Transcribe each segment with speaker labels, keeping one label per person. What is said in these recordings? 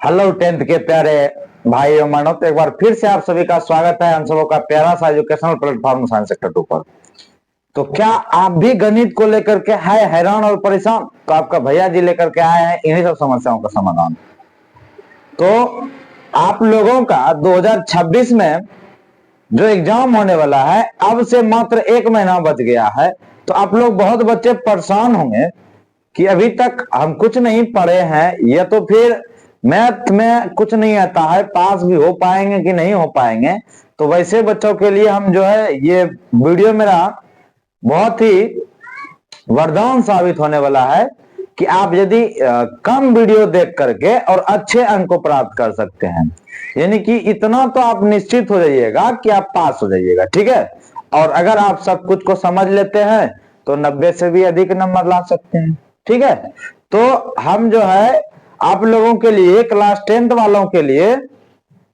Speaker 1: Hello tenth के प्यारे भाई और बहनों, तो एक बार फिर से आप सभी का स्वागत है हम सबों का प्यारा सा एजुकेशनल प्लेटफॉर्म साइंस सेक्टर 2 पर। तो क्या आप भी गणित को लेकर के है हैरान और परेशान? तो आपका भैया जी लेकर के आए हैं इन्हीं सब समस्याओं का समाधान। तो आप लोगों का 2026 में जो एग्जाम होने वाला है, अब से मात्र 1 महीना बच गया है। तो आप लोग बहुत बच्चे परेशान होंगे कि अभी तक हम कुछ नहीं पढ़े हैं, या तो फिर मैथ में कुछ नहीं आता है, पास भी हो पाएंगे कि नहीं हो पाएंगे। तो वैसे बच्चों के लिए हम जो है ये वीडियो मेरा बहुत ही वरदान साबित होने वाला है कि आप यदि कम वीडियो देख करके और अच्छे अंक को प्राप्त कर सकते हैं, यानी कि इतना तो आप निश्चित हो जाइएगा कि आप पास हो जाइएगा, ठीक है। और अगर आप सब कुछ को समझ लेते हैं तो 90 से भी अधिक नंबर ला सकते हैं, ठीक है। तो हम जो है आप लोगों के लिए, क्लास 10th वालों के लिए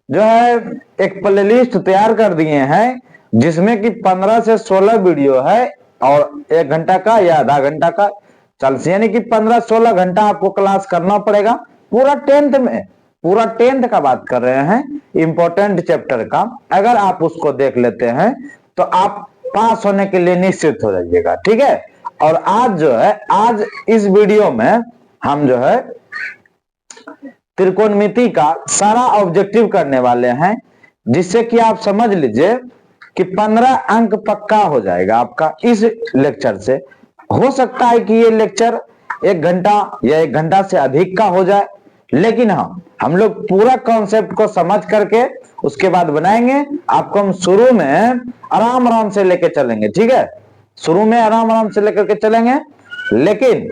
Speaker 1: जो है एक प्लेलिस्ट तैयार कर दिए हैं, जिसमें कि 15 से 16 वीडियो है और 1 घंटा का या आधा घंटा का चल, यानी कि 15-16 घंटा आपको क्लास करना पड़ेगा पूरा 10th में। पूरा 10th का बात कर रहे हैं, इंपॉर्टेंट चैप्टर का। अगर आप उसको देख लेते हैं तो आप पास होने के लिए निश्चित हो जाइएगा, ठीक है। और आज जो है, आज इस वीडियो में हम जो है त्रिकोणमिति का सारा ऑब्जेक्टिव करने वाले हैं, जिससे कि आप समझ लीजिए कि 15 अंक पक्का हो जाएगा आपका इस लेक्चर से। हो सकता है कि ये लेक्चर 1 घंटा या 1 घंटा से अधिक का हो जाए, लेकिन हाँ, हम लोग पूरा कॉन्सेप्ट को समझ करके उसके बाद बनाएंगे। आपको हम शुरू में आराम आराम से लेके चलेंगे, ठीक है। शुरू में आराम आराम से लेकर के चलेंगे, लेकिन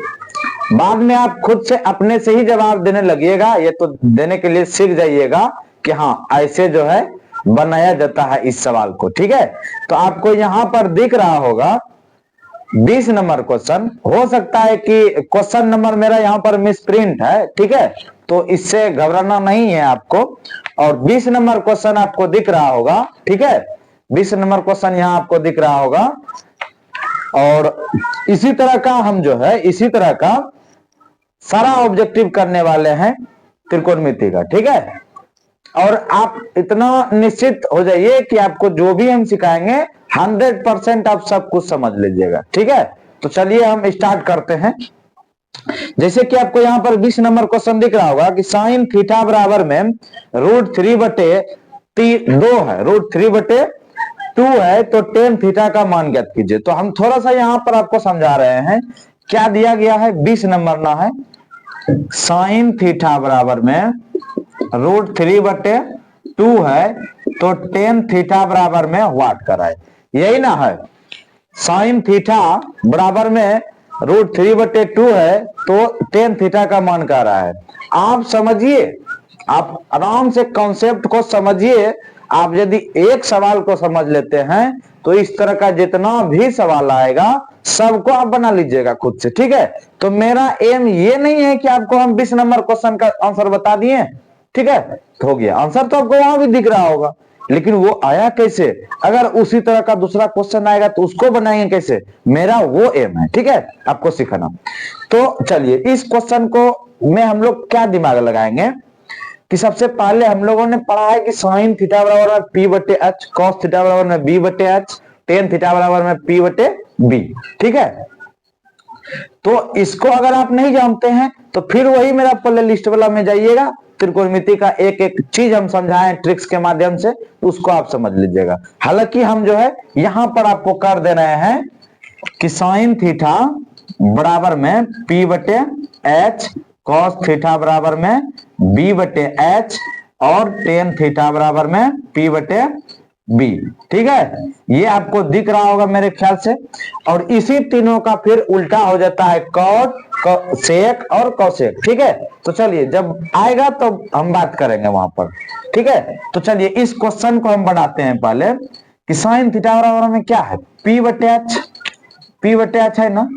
Speaker 1: बाद में आप खुद से अपने से ही जवाब देने लगिएगा। ये तो देने के लिए सीख जाइएगा कि हाँ, ऐसे जो है बनाया जाता है इस सवाल को, ठीक है। तो आपको यहां पर दिख रहा होगा 20 नंबर क्वेश्चन। हो सकता है कि क्वेश्चन नंबर मेरा यहाँ पर मिस प्रिंट है, ठीक है, तो इससे घबराना नहीं है आपको। और 20 नंबर क्वेश्चन आपको दिख रहा होगा, ठीक है। 20 नंबर क्वेश्चन यहाँ आपको दिख रहा होगा। और इसी तरह का हम जो है, इसी तरह का सारा ऑब्जेक्टिव करने वाले हैं त्रिकोणमिति का, ठीक है। और आप इतना निश्चित हो जाइए कि आपको जो भी हम सिखाएंगे 100% आप सब कुछ समझ लीजिएगा, ठीक है। तो चलिए हम स्टार्ट करते हैं। जैसे कि आपको यहाँ पर 20 नंबर क्वेश्चन दिख रहा होगा कि साइन थीटा बराबर में √3/2 है, √3/2 है, तो टेन थीटा का मान ज्ञात कीजिए। तो हम थोड़ा सा यहाँ पर आपको समझा रहे हैं, क्या दिया गया है, 20 नंबर ना है, साइन थीटा बराबर में √3/2 है, तो टेन थीटा बराबर में व्हाट कराए, यही ना है। साइन थीटा बराबर में √3/2 है, तो टेन थीटा का मान कह रहा है। आप समझिए, आप आराम से कॉन्सेप्ट को समझिए। आप यदि एक सवाल को समझ लेते हैं तो इस तरह का जितना भी सवाल आएगा सबको आप बना लीजिएगा खुद से, ठीक है। तो मेरा एम ये नहीं है कि आपको हम 20 नंबर क्वेश्चन का आंसर बता दिए, ठीक है, तो हो गया। आंसर तो आपको वहां भी दिख रहा होगा, लेकिन वो आया कैसे? अगर उसी तरह का दूसरा क्वेश्चन आएगा तो उसको बनाएंगे कैसे, मेरा वो एम है, ठीक है, आपको सिखाना। तो चलिए इस क्वेश्चन को में हम लोग क्या दिमाग लगाएंगे कि सबसे पहले हम लोगों ने पढ़ा है कि साइन थीटा बराबर में P/H, कॉस थीटा बराबर में B/H, टेन थीटा बराबर में P/B, ठीक है। तो इसको अगर आप नहीं जानते हैं तो फिर वही मेरा प्ले लिस्ट वाला में जाइएगा, त्रिकोणमिति का एक एक चीज हम समझाएं ट्रिक्स के माध्यम से, उसको आप समझ लीजिएगा। हालांकि हम जो है यहां पर आपको कर दे रहे हैं कि साइन थीटा बराबर में P/H, कॉस थीटा बराबर में B/H और टेन थीटा बराबर में P/B, ठीक है। ये आपको दिख रहा होगा मेरे ख्याल से। और इसी तीनों का फिर उल्टा हो जाता है कॉट, सेक और कॉसेक, ठीक है। तो चलिए जब आएगा तो हम बात करेंगे वहां पर, ठीक है। तो चलिए इस क्वेश्चन को हम बनाते हैं पहले कि साइन थीटा बराबर में क्या है, P/H, P/H है ना,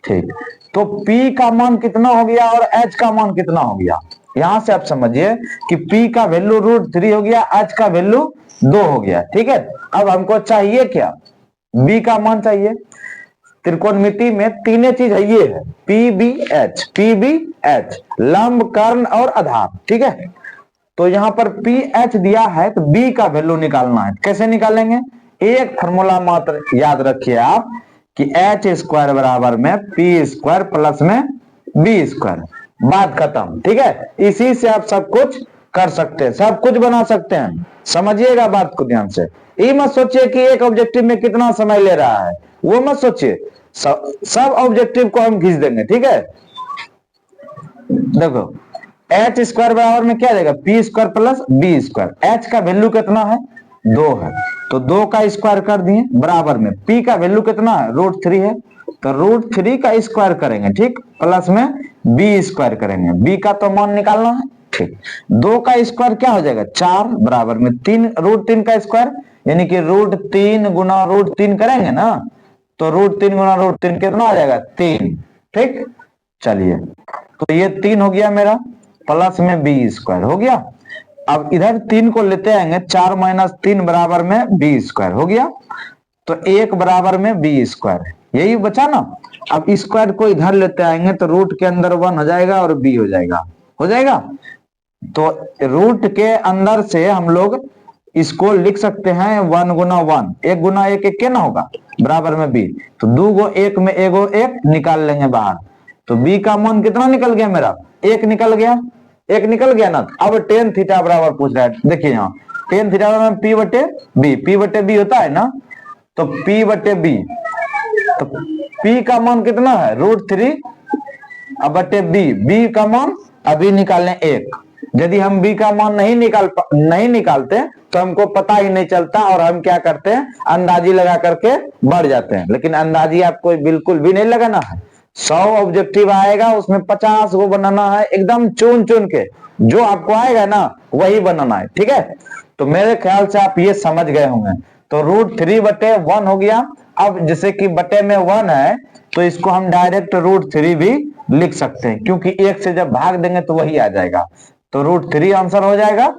Speaker 1: ठीक। तो P का मान कितना हो गया और H का मान कितना हो गया, यहां से आप समझिए कि P का वैल्यू √3 हो गया, H का वैल्यू 2 हो गया, ठीक है। अब हमको चाहिए क्या, B का मान चाहिए। त्रिकोणमिति में तीन चीज है, ये है PBH, लंब, कर्ण और आधार, ठीक है। तो यहाँ पर पी एच दिया है तो बी का वैल्यू निकालना है। कैसे निकालेंगे? एक फॉर्मूला मात्र याद रखिए आप कि एच स्क्वायर बराबर में पी स्क्वायर प्लस में बी स्क्वायर, बात खत्म। ठीक है, इसी से आप सब कुछ कर सकते हैं, सब कुछ बना सकते हैं। समझिएगा बात को ध्यान से। ये मत सोचिए कि एक ऑब्जेक्टिव में कितना समय ले रहा है, वो मत सोचिए, सब ऑब्जेक्टिव को हम खींच देंगे। ठीक है, देखो एच स्क्वायर बराबर में क्या देगा? P square plus B square. H का वैल्यू कितना है? 2 है, तो 2 का स्क्वायर कर दिए बराबर में पी का वैल्यू कितना है? √3 है, तो √3 का स्क्वायर करेंगे, ठीक, प्लस में बी स्क्वायर करेंगे, बी का तो मान निकालना है। ठीक, 2 का स्क्वायर क्या हो जाएगा? 4 बराबर में 3 √3 का स्क्वायर, यानी कि √3 गुना √3 करेंगे ना, तो √3 गुना √3 कितना आ जाएगा? 3। ठीक, चलिए, तो ये 3 हो गया मेरा, प्लस में बी स्क्वायर हो गया। अब इधर 3 को लेते आएंगे, 4 माइनस 3 बराबर में बी स्क्वायर हो गया, तो 1 बराबर में बी स्क्वायर, यही बचा ना। अब स्क्वायर को इधर लेते आएंगे तो रूट के अंदर 1 हो जाएगा और बी हो जाएगा, हो जाएगा। तो रूट के अंदर से हम लोग इसको लिख सकते हैं 1 गुना 1, 1 गुना 1 1 क्या ना होगा, बराबर में बी, तो 2 गो 1 में एगो 1 निकाल लेंगे बाहर, तो बी का मान कितना निकल गया मेरा? 1 निकल गया, 1 निकल गया ना। अब टेन थीटा बराबर पूछ रहा है, देखिए यहाँ टेन थीटा बराबर पी बटे बी, पी बटे बी होता है ना, तो पी बटे बी, तो पी का मान कितना है? √3 अब बटे बी, बी का मान अभी निकालें 1। यदि हम बी का मान नहीं निकालते तो हमको पता ही नहीं चलता, और हम क्या करते हैं, अंदाजी लगा करके बढ़ जाते हैं। लेकिन अंदाजी आपको बिल्कुल भी नहीं लगाना है। 100 ऑब्जेक्टिव आएगा, उसमें 50 को बनाना है, एकदम चुन चुन के जो आपको आएगा ना वही बनाना है। ठीक है, तो मेरे ख्याल से आप ये समझ गए होंगे। तो √3 बटे 1 हो गया। अब जैसे कि बटे में 1 है तो इसको हम डायरेक्ट √3 भी लिख सकते हैं, क्योंकि 1 से जब भाग देंगे तो वही आ जाएगा, तो √3 आंसर हो जाएगा।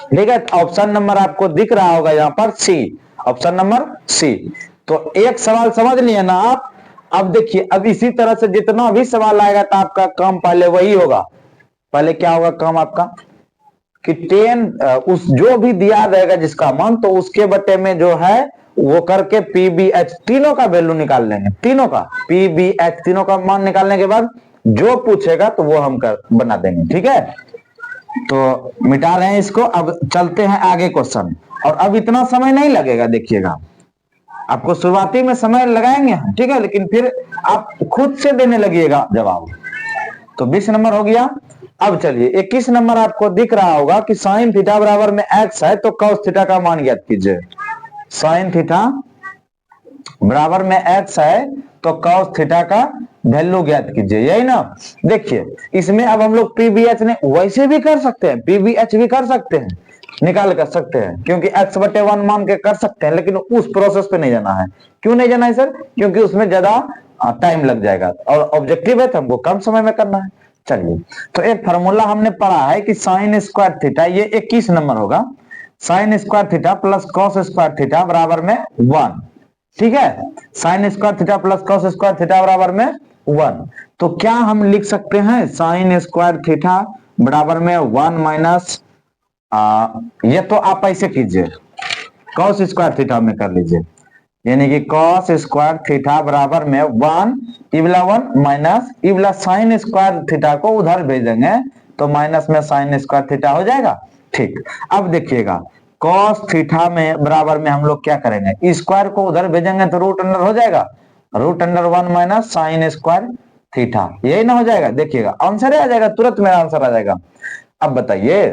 Speaker 1: ठीक है, ऑप्शन नंबर आपको दिख रहा होगा यहाँ पर सी, ऑप्शन नंबर सी। तो एक सवाल समझ लिए ना आप। अब देखिए, अब इसी तरह से जितना भी सवाल आएगा तो आपका काम पहले वही होगा। पहले क्या होगा काम आपका कि 10 उस जो भी दिया रहेगा जिसका मान, तो उसके बटे में जो है वो करके पीबीएच तीनों का वैल्यू निकाल लेंगे, तीनों का पीबीएच तीनों का मान निकालने के बाद जो पूछेगा तो वो हम बना देंगे। ठीक है, तो मिटा रहे हैं इसको। अब चलते हैं आगे क्वेश्चन, और अब इतना समय नहीं लगेगा, देखिएगा आपको शुरुआती में समय लगाएंगे, ठीक है, लेकिन फिर आप खुद से देने लगिएगा जवाब। तो 20 नंबर हो गया। अब चलिए 21 नंबर आपको दिख रहा होगा कि साइन थीटा बराबर में x है, तो कॉस थीटा का मान ज्ञात कीजिए। साइन थीटा बराबर में x है तो कॉस थीटा का वैल्यू ज्ञात कीजिए, यही ना। देखिए इसमें अब हम लोग पीबीएच ने वैसे भी कर सकते हैं, पीबीएच भी कर सकते हैं, निकाल कर सकते हैं, क्योंकि x बटे 1 मान के कर सकते हैं, लेकिन उस प्रोसेस पे नहीं जाना है। क्यों नहीं जाना है सर? क्योंकि उसमें ज्यादा टाइम लग जाएगा, और ऑब्जेक्टिव है तो हमको कम समय में करना है। चलिए, तो एक फार्मूला हमने पढ़ा है कि साइन स्क्वायर थीटा, ये 21 नंबर होगा, sign square theta plus cos square theta बराबर में 1। ठीक है, sign square theta plus cos square theta बराबर में 1। तो क्या हम लिख सकते हैं साइन स्क्वायर थीटा बराबर में 1 माइनस, ये तो आप ऐसे कीजिए, कॉस स्क्वायर थीटा में कर लीजिए, यानी कि कॉस स्क्वायर थीटा बराबर में 1 इबला 1 माइनस इबला साइन स्क्वायर थीटा को उधर भेजेंगे तो माइनस में साइन स्क्वायर थीटा हो जाएगा। ठीक, अब देखिएगा कॉस थीटा में बराबर में हम लोग क्या करेंगे, स्क्वायर को उधर भेजेंगे तो रूट अंडर हो जाएगा, √1 माइनस साइन स्क्वायर थीटा, यही ना हो जाएगा। देखिएगा आंसर आ जाएगा, तुरंत मेरा आंसर आ जाएगा। अब बताइए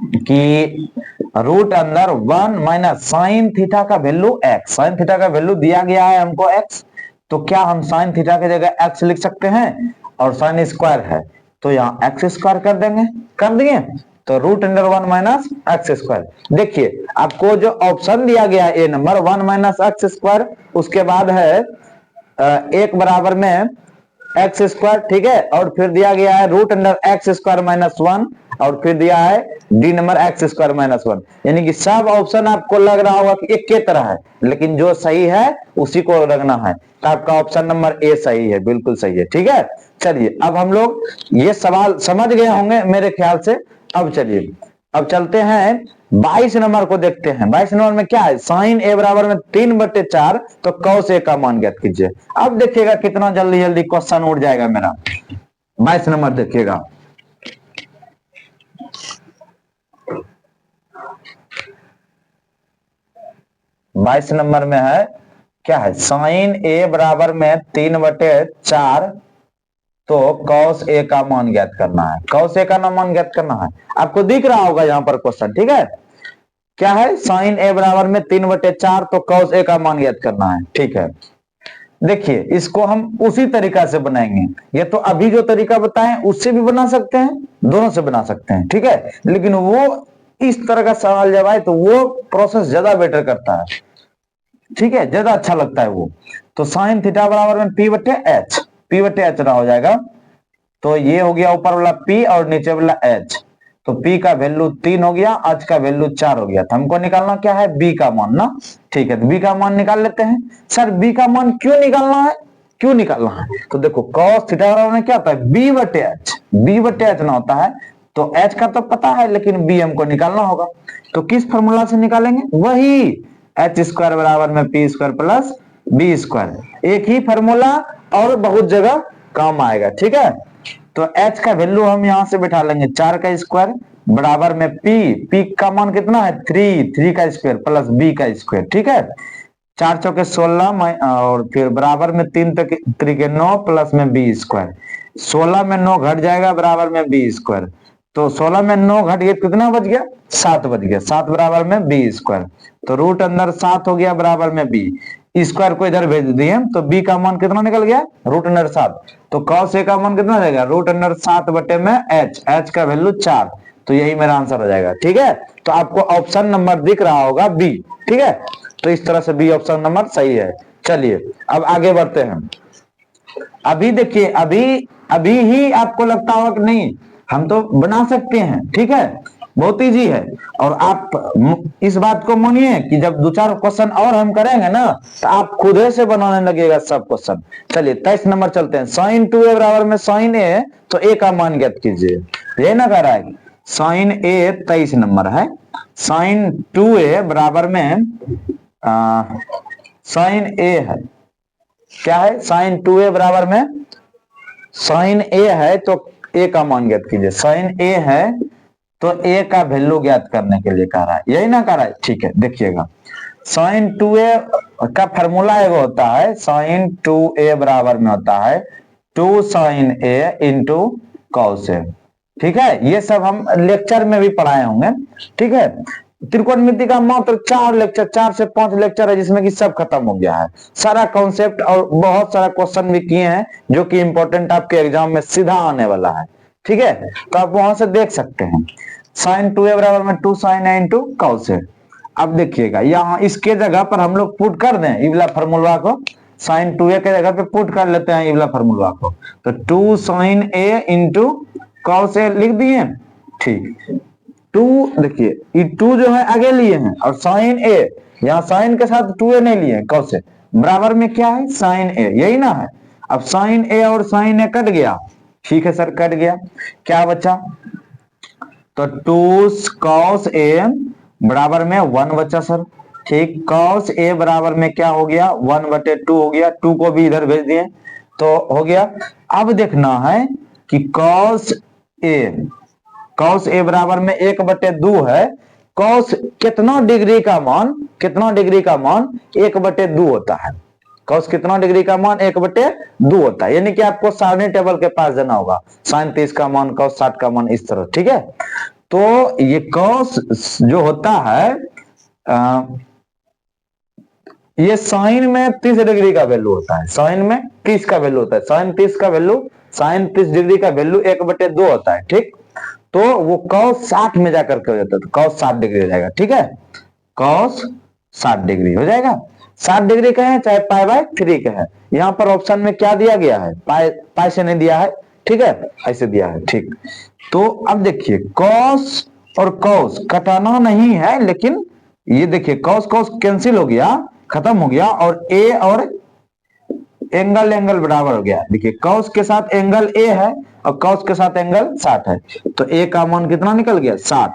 Speaker 1: कि रूट अंदर 1 माइनस साइन थीटा का वैल्यू x, साइन थीटा का वैल्यू दिया गया है हमको x, तो क्या हम साइन थीटा की जगह x लिख सकते हैं, और साइन स्क्वायर है तो यहाँ x स्क्वायर कर देंगे, कर दिए, तो √1 माइनस एक्स स्क्वायर। देखिए आपको जो ऑप्शन दिया गया है ए नंबर 1 माइनस एक्स स्क्वायर, उसके बाद है 1 बराबर में एक्स स्क्वायर, ठीक है, और फिर दिया गया है √x स्क्वायर माइनस 1, और फिर दिया है D number x square minus 1। यानी कि सब ऑप्शन आपको लग रहा होगा कि एक के तरह है, लेकिन जो सही है उसी को रखना है, तो आपका ऑप्शन नंबर ए सही है, बिल्कुल सही है। ठीक है, चलिए अब हम लोग ये सवाल समझ गए होंगे मेरे ख्याल से। अब चलिए अब चलते हैं 22 नंबर को देखते हैं। 22 नंबर में क्या है, साइन ए बराबर में 3/4 तो कॉस ए का मान ज्ञात कीजिए। अब देखिएगा कितना जल्दी जल्दी क्वेश्चन उठ जाएगा मेरा। 22 नंबर देखिएगा, बाईस नंबर में है क्या है, साइन ए बराबर में 3/4 तो कॉस ए का मान ज्ञात करना है। कॉस ए का मान ज्ञात करना है, आपको दिख रहा होगा यहाँ पर क्वेश्चन, ठीक है। क्या है, साइन ए बराबर में 3/4 तो कॉस ए का मान ज्ञात करना है, ठीक है। देखिए इसको हम उसी तरीका से बनाएंगे, ये तो अभी जो तरीका बताएं उससे भी बना सकते हैं, दोनों से बना सकते हैं, ठीक है। लेकिन वो इस तरह का सवाल जब आए तो वो प्रोसेस ज्यादा बेटर करता है, ठीक है, ज्यादा अच्छा लगता है वो। तो साइन थीटा बराबर में P/H, P/H ना हो जाएगा, तो ये हो गया ऊपर वाला P और नीचे वाला H, तो P का वैल्यू 3 हो गया, H का वैल्यू 4 हो गया। तो हमको निकालना क्या है, B का मान ना, ठीक है। तो B का मान निकाल लेते हैं। सर B का मान क्यों निकालना है, क्यों निकालना है, तो देखो cos थीटा बराबर में क्या होता है, B/H, B/H ना होता है, तो H का तो पता है लेकिन B हमको निकालना होगा। तो किस फॉर्मूला से निकालेंगे, वही H² बराबर में P² प्लस B², एक ही फॉर्मूला और बहुत जगह काम आएगा, ठीक है। तो H का वैल्यू हम यहां से बैठा लेंगे, 4 का स्क्वायर बराबर में P का मान कितना है 3 का स्क्वायर प्लस B का स्क्वायर, ठीक है। 4 चौके 16 और फिर बराबर में 3 त्रिके 9 प्लस में B², 16 में 9 घट जाएगा बराबर में B², तो 16 में 9 घट गया कितना बच गया, 7 बच गया, 7 बराबर में B², तो रूट अंदर 7 हो गया बराबर में B स्क्वायर को इधर भेज दिए तो B का मान कितना निकल गया, रूट अंडर 7, तो cos A का मान कितना रहेगा, रूट अंडर 7 बटे में H का वैल्यू 4, तो यही मेरा आंसर हो जाएगा, ठीक है। तो आपको ऑप्शन नंबर दिख रहा होगा B, ठीक है। तो इस तरह से B ऑप्शन नंबर सही है। चलिए अब आगे बढ़ते हैं। अभी देखिए अभी ही आपको लगता होगा कि नहीं हम तो बना सकते हैं, ठीक है, बहुत इजी है। और आप इस बात को मानिए कि जब 2-4 क्वेश्चन और हम करेंगे ना तो आप खुद से बनाने लगेगा सब क्वेश्चन। चलिए 23 नंबर चलते हैं, साइन 2A बराबर में साइन ए तो ए का मान ज्ञात कीजिए। ये ना कह रहा है साइन ए, 23 नंबर है, साइन 2A बराबर में साइन ए है, क्या है, साइन 2A बराबर में साइन ए है तो ए का मान ज्ञात कीजिए। साइन ए है तो ए का वैल्यू ज्ञात करने के लिए कह रहा है, यही ना कह रहा है, ठीक है। देखिएगा साइन 2A का फॉर्मूला एगो होता है, साइन 2A बराबर में होता है 2 sign A into cos A, ठीक है। ये सब हम लेक्चर में भी पढ़ाए होंगे, ठीक है। त्रिकोणमिति का मात्र 4 लेक्चर, 4 से 5 लेक्चर है जिसमें कि सब खत्म हो गया है, सारा कॉन्सेप्ट, और बहुत सारा क्वेश्चन भी किए हैं जो कि इंपॉर्टेंट आपके एग्जाम में सीधा आने वाला है, ठीक है। तो आप वहां से देख सकते हैं साइन 2A बराबर में 2 sign A into cos A. अब देखिएगा यहाँ इसके जगह पर हम लोग पुट कर दें इवला फॉर्मूला को, साइन 2A के जगह पे पुट कर लेते हैं इवला फॉर्मूला को, तो 2 sign A into cos A लिख दिए, ठीक। 2 देखिए ये 2 जो है आगे लिए हैं और साइन ए यहाँ साइन के साथ 2A नहीं लिए कॉस ए, बराबर में क्या है साइन ए, यही ना है। अब साइन ए और साइन ए कट गया, ठीक है सर कट गया, क्या बचा, तो 2 cos A बराबर में 1 बचा सर, ठीक। cos A बराबर में क्या हो गया 1/2 हो गया, 2 को भी इधर भेज दिए तो हो गया। अब देखना है कि cos A बराबर में 1/2 है, cos कितना डिग्री का मान 1/2 होता है, cos कितना डिग्री का मान 1/2 होता है, यानी कि आपको सारणी टेबल के पास जाना होगा, sin 30 का मान cos 60 का मान इस तरह, ठीक है। तो ये cos जो होता है ये साइन में 30 डिग्री का वैल्यू होता है, साइन में 30 का वैल्यू होता है, साइन 30 डिग्री का वैल्यू 1/2 होता है, ठीक। तो वो cos 60 में जाकर के हो जाता है, तो cos 60 डिग्री हो जाएगा, ठीक है, cos 60 डिग्री हो जाएगा। 60 डिग्री का है चाहे π/3 का है, यहाँ पर ऑप्शन में क्या दिया गया है, पाई से नहीं दिया है, ठीक है, ऐसे दिया है, ठीक। तो अब देखिए cos और cos कटाना नहीं है, लेकिन ये देखिए cos कैंसिल हो गया, खत्म हो गया, और a और एंगल एंगल बराबर हो गया। देखिए कॉस के साथ एंगल ए है और कॉस के साथ एंगल 60 है, तो ए का मान कितना निकल गया 60।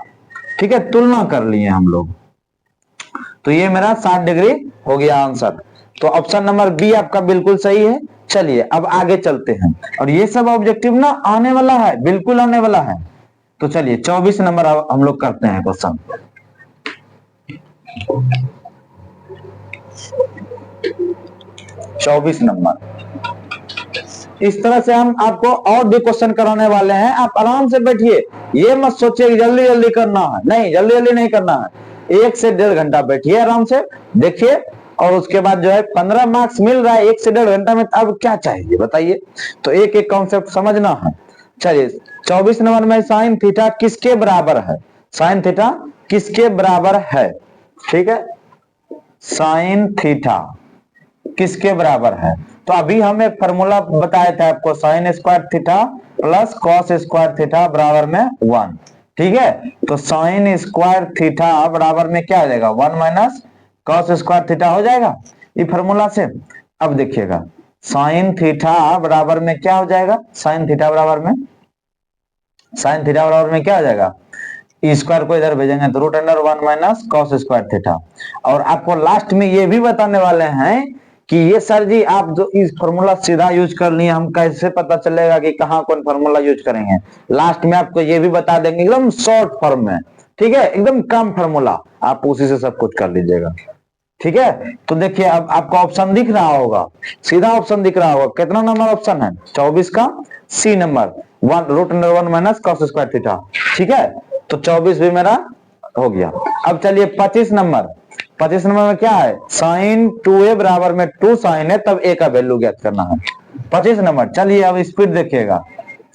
Speaker 1: ठीक है, तुलना कर लिए हम लोग, तो ये मेरा 60 डिग्री हो गया आंसर। तो ऑप्शन नंबर बी आपका बिल्कुल सही है। चलिए अब आगे चलते हैं, और ये सब ऑब्जेक्टिव ना आने वाला है, बिल्कुल आने वाला है। तो चलिए 24 नंबर हम लोग करते हैं क्वेश्चन। 24 नंबर इस तरह से हम आपको और भी क्वेश्चन कराने वाले हैं। आप आराम से बैठिए, ये मत सोचिए कि जल्दी जल्दी करना है, नहीं जल्दी जल्दी नहीं करना है। 1 से 1.5 घंटा बैठिए, आराम से देखिए, और उसके बाद जो है 15 मार्क्स मिल रहा है 1 से 1.5 घंटा में, अब क्या चाहिए बताइए। तो एक एक कॉन्सेप्ट समझना है। चलिए 24 नंबर में साइन थीटा किसके बराबर है, साइन थीटा किसके बराबर है। ठीक है, साइन थीटा किसके बराबर है। तो अभी हम एक फॉर्मूला बताए थे आपको, sign square theta plus cos square theta बराबर में 1। ठीक है, तो साइन स्क्वायर थीटा बराबर में क्या हो जाएगा 1 माइनस कॉस स्क्वायर थीटा हो जाएगा ये फॉर्मूला से। अब देखिएगा साइन थीटा बराबर में क्या हो जाएगा, साइन थीटा बराबर में, साइन थीटा बराबर में क्या हो जाएगा, स्क्वायर को इधर भेजेंगे तो root under 1 minus cos square theta. और आपको लास्ट में ये भी बताने वाले हैं कि ये सर जी आप जो इस फॉर्मूला सीधा यूज कर लिए, हम कैसे पता चलेगा कि कहाँ कौन फॉर्मूला यूज करेंगे। लास्ट में आपको ये भी बता देंगे एकदम शॉर्ट फॉर्म में। ठीक है, एकदम कम फॉर्मूला, आप उसी से सब कुछ कर लीजिएगा। ठीक है, तो देखिए अब आपको ऑप्शन दिख रहा होगा, सीधा ऑप्शन दिख रहा होगा। कितना नंबर ऑप्शन है 24 का C number, 1 root under 1 minus cos square theta. ठीक है, तो 24 भी मेरा हो गया। अब चलिए 25 नंबर, 25 नंबर में क्या है, साइन 2a बराबर में 2 साइन है, तब a का वैल्यू ज्ञात करना है। 25 नंबर, चलिए अब स्पीड देखिएगा,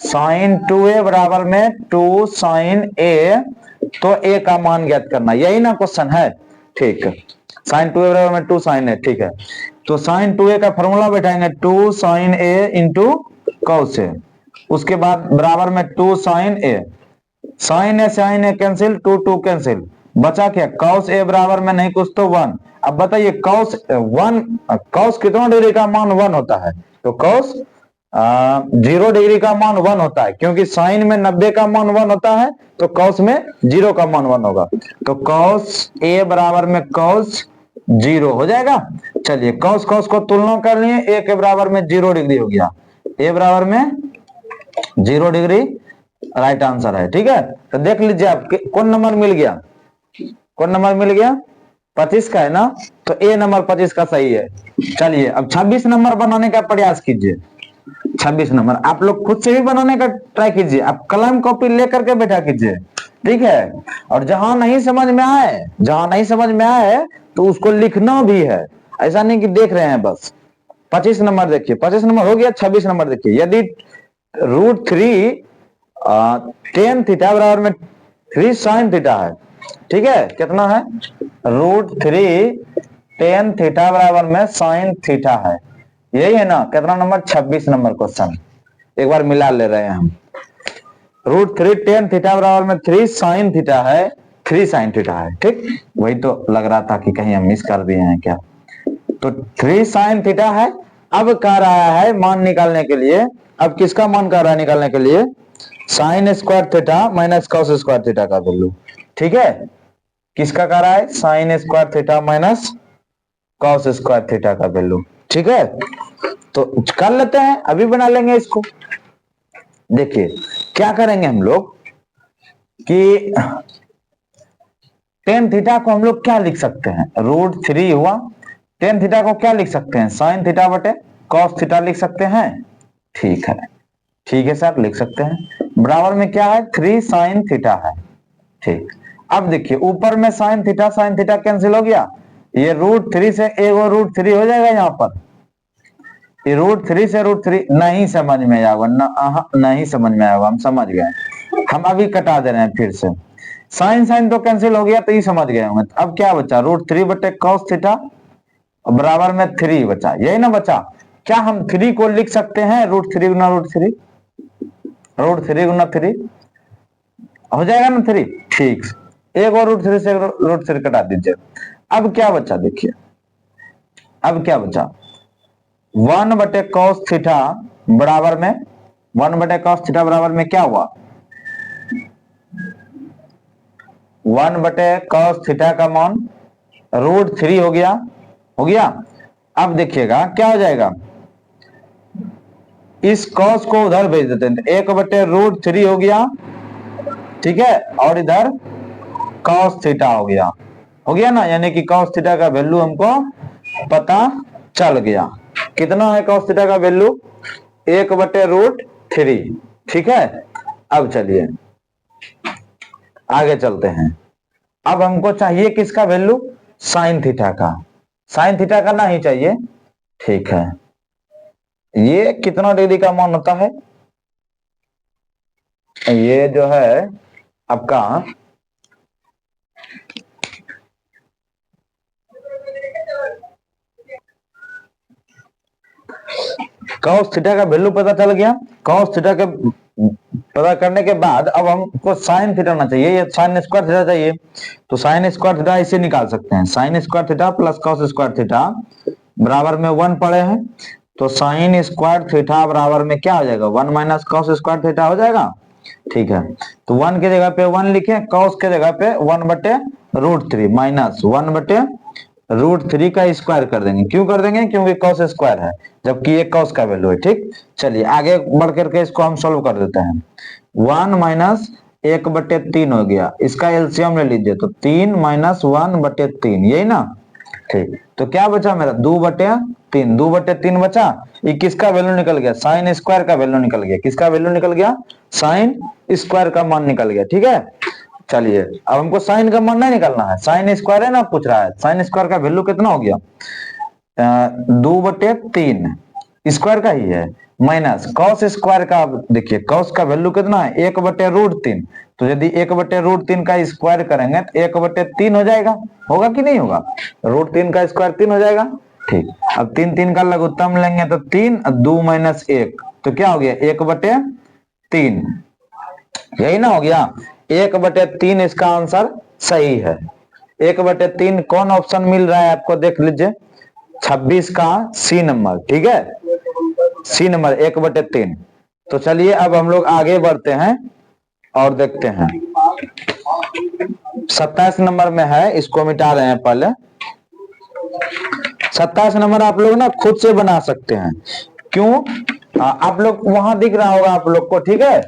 Speaker 1: साइन 2a बराबर में 2 साइन a, तो a का मान ज्ञात करना, यही ना क्वेश्चन है। ठीक है, साइन 2a बराबर में 2 साइन है। ठीक है, तो साइन 2a का फॉर्मूला बैठाएंगे 2 sine a into cos a, उसके बाद बराबर में 2 sine a, sine a cancel, 2 2 cancel, बचा क्या कॉस ए बराबर में नहीं कुछ तो 1। अब बताइए कॉस 1, कॉस कितना डिग्री का मान 1 होता है, तो कॉस 0 डिग्री का मान 1 होता है, क्योंकि साइन में 90 का मान 1 होता है, तो कॉस में 0 का मान 1 होगा। तो कॉस ए बराबर में कॉस 0 हो जाएगा। चलिए कॉस कॉस को तुलना कर लिए, ए के बराबर में 0 डिग्री हो गया, ए बराबर में 0 डिग्री राइट आंसर है। ठीक है, तो देख लीजिए आप कौन नंबर मिल गया, कौन नंबर मिल गया 25 का है ना, तो ए नंबर 25 का सही है। चलिए अब 26 नंबर बनाने का प्रयास कीजिए। 26 नंबर आप लोग खुद से भी बनाने का ट्राई कीजिए, आप कलम कॉपी लेकर के बैठा कीजिए। ठीक है, और जहां नहीं समझ में आए, जहां नहीं समझ में आए तो उसको लिखना भी है, ऐसा नहीं कि देख रहे हैं बस। 25 नंबर देखिए, 25 नंबर हो गया। 26 नंबर देखिए, यदि रूट 3 टेन थीटा बराबर में 3 साइन थीटा है। ठीक है, कितना है रूट 3 टेन थीटा बराबर में साइन थीटा है, यही है ना। कितना नंबर 26 नंबर क्वेश्चन, एक बार मिला ले रहे हैं हम। रूट 3 टेन थीटा बराबर में 3 साइन थीटा है, 3 साइन थीटा है। ठीक, वही तो लग रहा था कि कहीं हम मिस कर दिए हैं क्या। तो 3 साइन थीटा है। अब कह रहा है मान निकालने के लिए, अब किसका मान कह रहा है निकालने के लिए, sign square theta minus cos square theta का वैल्यू। ठीक है, किसका कह रहा है, sign square theta minus cos square theta का वैल्यू। ठीक है, तो कर लेते हैं, अभी बना लेंगे इसको। देखिए क्या करेंगे हम लोग कि टेन थीटा को हम लोग क्या लिख सकते हैं, रूट 3 हुआ, टेन थीटा को क्या लिख सकते हैं, साइन थीटा बटे कॉस थीटा लिख सकते हैं। ठीक है, ठीक है सर लिख सकते हैं, बराबर में क्या है 3 साइन थीटा है। ठीक, अब देखिए ऊपर में साइन थीटा कैंसिल हो गया, ये रूट 3 से एक और रूट 3 हो जाएगा, यहाँ पर ये रूट 3 से रूट 3 नहीं समझ में आएगा ना, नहीं समझ में आएगा, हम समझ गए, हम अभी कटा दे रहे हैं फिर से। साइन साइन तो कैंसिल हो गया, तो ये समझ गए होंगे। अब क्या बचा, रूट 3 बटे कॉस थीटा बराबर में 3 बचा, यही ना बचा। क्या हम 3 को लिख सकते हैं रूट 3 गुना रूट 3, रूट 3 गुना 3 हो जाएगा ना 3। ठीक, एक और रूट 3 से रूट 3 कटा दीजिए। अब क्या बचा देखिए, अब क्या बचा, 1/cos थीटा बराबर में 1/cos थीटा बराबर में क्या हुआ, 1/cos थीटा का मान √3 हो गया, हो गया। अब देखिएगा क्या हो जाएगा, इस cos को उधर भेज देते हैं, 1/√3 हो गया, ठीक है, और इधर cos थीटा हो गया ना, यानी कि cos थीटा का वैल्यू हमको पता चल गया। कितना है cos थीटा का वैल्यू, 1/√3, ठीक है। अब चलिए आगे चलते हैं। अब हमको चाहिए किसका वैल्यू, साइन थीटा का, साइन थीटा का नहीं चाहिए, ठीक है। ये कितना डिग्री का मान होता है, ये जो है आपका cos थीटा का वैल्यू पता चल गया। cos थीटा के पता करने के बाद अब हमको साइन थीटा ना चाहिए, ये साइन स्क्वायर थीटा चाहिए, तो साइन स्क्वायर थीटा इसे निकाल सकते हैं, sign square theta plus cos square theta बराबर में 1 पड़े हैं, तो साइन स्क्वायर थीटा बराबर में क्या हो जाएगा, 1 माइनस cos स्क्वायर थीटा हो जाएगा, ठीक है। तो 1 की जगह पे 1 लिखे, cos के जगह पे 1/√3 माइनस 1/√3 का स्क्वायर कर देंगे, क्यों कर देंगे, क्योंकि cos स्क्वायर है, जबकि ये cos का वैल्यू है, ठीक। चलिए आगे बढ़ करके इसको हम सॉल्व कर देते हैं। 1 माइनस 1/3 हो गया, इसका एलसीएम ले लीजिए, तो 3 माइनस 1/3, यही ना, ठीक। तो क्या बचा मेरा, 2/3, 2/3 बचा, ये किसका वैल्यू निकल गया, साइन स्क्वायर का वैल्यू निकल गया, किसका वैल्यू निकल गया, साइन स्क्वायर का मान निकल गया, ठीक है। चलिए अब हमको साइन का मान नहीं निकालना है, साइन स्क्वायर है ना पूछ रहा है, साइन स्क्वायर का वैल्यू कितना हो गया, 2/3 स्क्वायर का ही है, माइनस cos स्क्वायर का, देखिए cos का वैल्यू कितना है, 1/√3, तो यदि 1/√3 का स्क्वायर करेंगे तो 1/3 हो जाएगा, होगा कि नहीं होगा, √3 का स्क्वायर 3 हो जाएगा, ठीक। अब 3 का लघुत्तम लेंगे तो 3, 2 माइनस 1, तो क्या हो गया, 1/3, यही ना हो गया, 1/3 इसका आंसर सही है। 1/3 कौन ऑप्शन मिल रहा है आपको, देख लीजिए 26 का सी नंबर, ठीक है, सी नंबर 1/3। तो चलिए अब हम लोग आगे बढ़ते हैं और देखते हैं 27 नंबर में है, इसको मिटा रहे हैं पहले। 27 नंबर आप लोग ना खुद से बना सकते हैं, क्यों, आप लोग वहां दिख रहा होगा आप लोग को, ठीक है,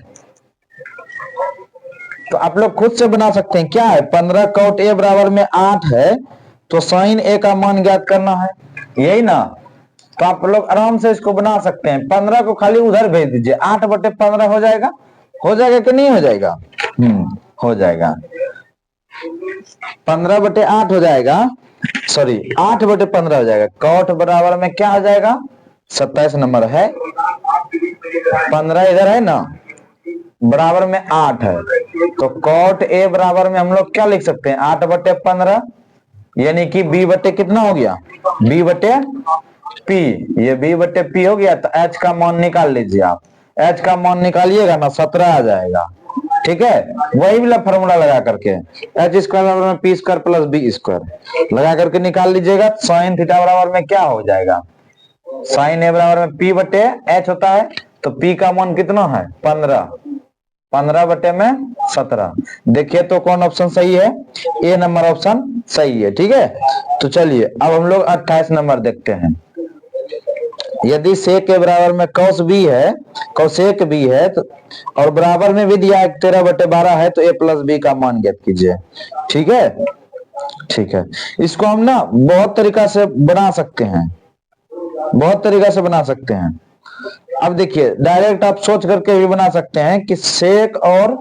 Speaker 1: तो आप लोग खुद से बना सकते हैं। क्या है, 15 cot a बराबर में 8 है, तो साइन a का मान ज्ञात करना है, यही ना, तो आप लोग आराम से इसको बना सकते हैं। 15 को खाली उधर भेज दीजिए, 8/15 हो जाएगा, हो जाएगा कि नहीं हो जाएगा, हो जाएगा, 15/8 हो जाएगा, सॉरी 8/15 हो जाएगा। cot बराबर में क्या हो जाएगा, 27 नंबर है, 15 इधर है ना, बराबर में 8 है, तो cot a बराबर में हम लोग क्या लिख सकते हैं, 8/15, यानी कि b/ कितना हो गया, b/p, ये b/p हो गया, तो h का मान निकाल लीजिए आप, h का मान निकालिएगा ना 17 आ जाएगा, ठीक है, वही वाला फॉर्मूला लगा करके h स्क्वायर बराबर में p square plus b square लगा करके निकाल लीजिएगा, साइन थीटा बराबर में क्या हो जाएगा, साइन a बराबर में p/h होता है, तो p का मान कितना है, 15, 15/17, देखिए तो कौन ऑप्शन सही है, ए नंबर ऑप्शन सही है, ठीक है। तो चलिए अब हम लोग 28 नंबर देखते हैं। यदि sec के बराबर में cos b है, cosec b है, तो और बराबर में भी दिया है 13/12 है, तो a प्लस b का मान ज्ञात कीजिए, ठीक है, ठीक है। इसको हम ना बहुत तरीका से बना सकते हैं, बहुत तरीका से बना सकते हैं। अब देखिए डायरेक्ट आप सोच करके भी बना सकते हैं कि सेक और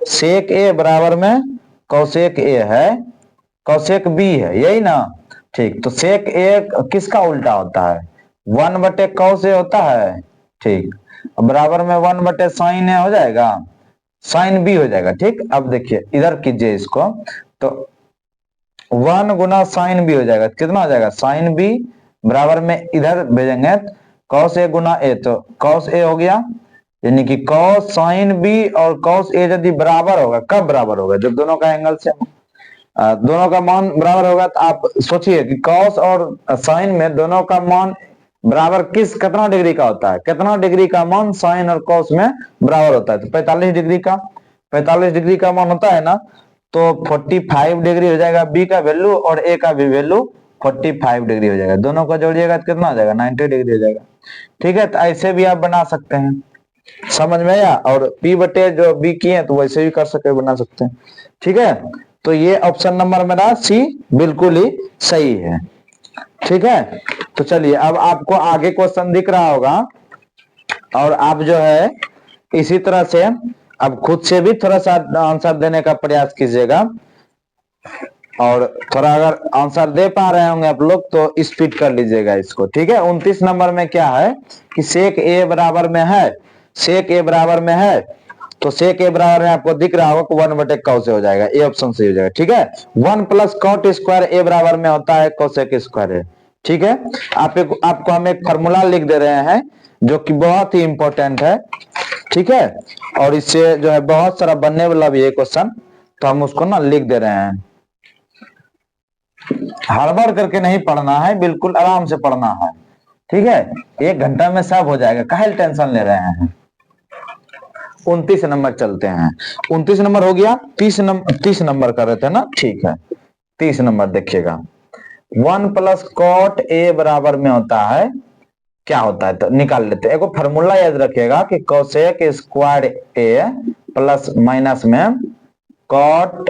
Speaker 1: सेक ए बराबर में कौसेक ए है, कौसेक बी है, यही ना, ठीक। तो सेक ए किसका उल्टा होता है, 1/cos ए होता है, ठीक, बराबर में 1/sin ए हो जाएगा, साइन बी हो जाएगा, ठीक। अब देखिए इधर कीजिए इसको, तो 1 गुना साइन बी हो जाएगा, कितना हो जाएगा, साइन बी बराबर में इधर भेजेंगे cos a गुना a, तो cos a हो गया, यानी कि cos sin b और cos a यदि बराबर होगा, कब बराबर होगा, जब दोनों का एंगल से दोनों का मान बराबर होगा, तो आप सोचिए कि cos और sin में दोनों का मान बराबर कितना डिग्री का होता है, कितना डिग्री का मान साइन और कॉस में बराबर होता है, तो 45 डिग्री का, 45 डिग्री का मान होता है ना, तो 45 डिग्री हो जाएगा बी का वैल्यू और ए का भी वैल्यू 45 डिग्री हो जाएगा, दोनों को जोड़िएगा तो कितना हो जाएगा 90 डिग्री हो जाएगा। ठीक है, तो ऐसे भी आप बना सकते हैं, समझ में आया। और पी बटे जो बी किए हैं तो वैसे भी कर सकते बना सकते हैं। ठीक है, तो ये ऑप्शन नंबर मेरा सी बिल्कुल ही सही है। ठीक है, तो चलिए अब आपको आगे क्वेश्चन दिख रहा होगा और आप जो है इसी तरह से अब खुद से भी थोड़ा सा आंसर देने का प्रयास कीजिएगा, और थोड़ा अगर आंसर दे पा रहे होंगे आप लोग तो स्पीड कर लीजिएगा इसको। ठीक है, 29 नंबर में क्या है कि सेक ए बराबर में है, सेक ए बराबर में है, तो सेक ए बराबर में आपको दिख रहा होगा कि 1/cos से हो जाएगा, ए ऑप्शन सही हो जाएगा। ठीक है, 1 + cot स्क्वायर ए बराबर में होता है कोसेक स्क्वायर ए। ठीक है, आपको हम एक फॉर्मूला लिख दे रहे हैं जो कि बहुत ही इंपॉर्टेंट है। ठीक है, और इससे जो है बहुत सारा बनने वाला भी है क्वेश्चन, तो हम उसको ना लिख दे रहे हैं। हड़बड़ करके नहीं पढ़ना है, बिल्कुल आराम से पढ़ना है। ठीक है, 1 घंटा में सब हो जाएगा, काहे टेंशन ले रहे हैं। 29 नंबर चलते हैं, 29 नंबर हो गया, 30 नंबर कर रहे थे ना। ठीक है, 30 नंबर देखिएगा, 1 + cot ए बराबर में होता है, क्या होता है तो निकाल लेते हैं। एक फॉर्मूला याद रखिएगा कि कोसेक स्क्वायर ए प्लस माइनस में cot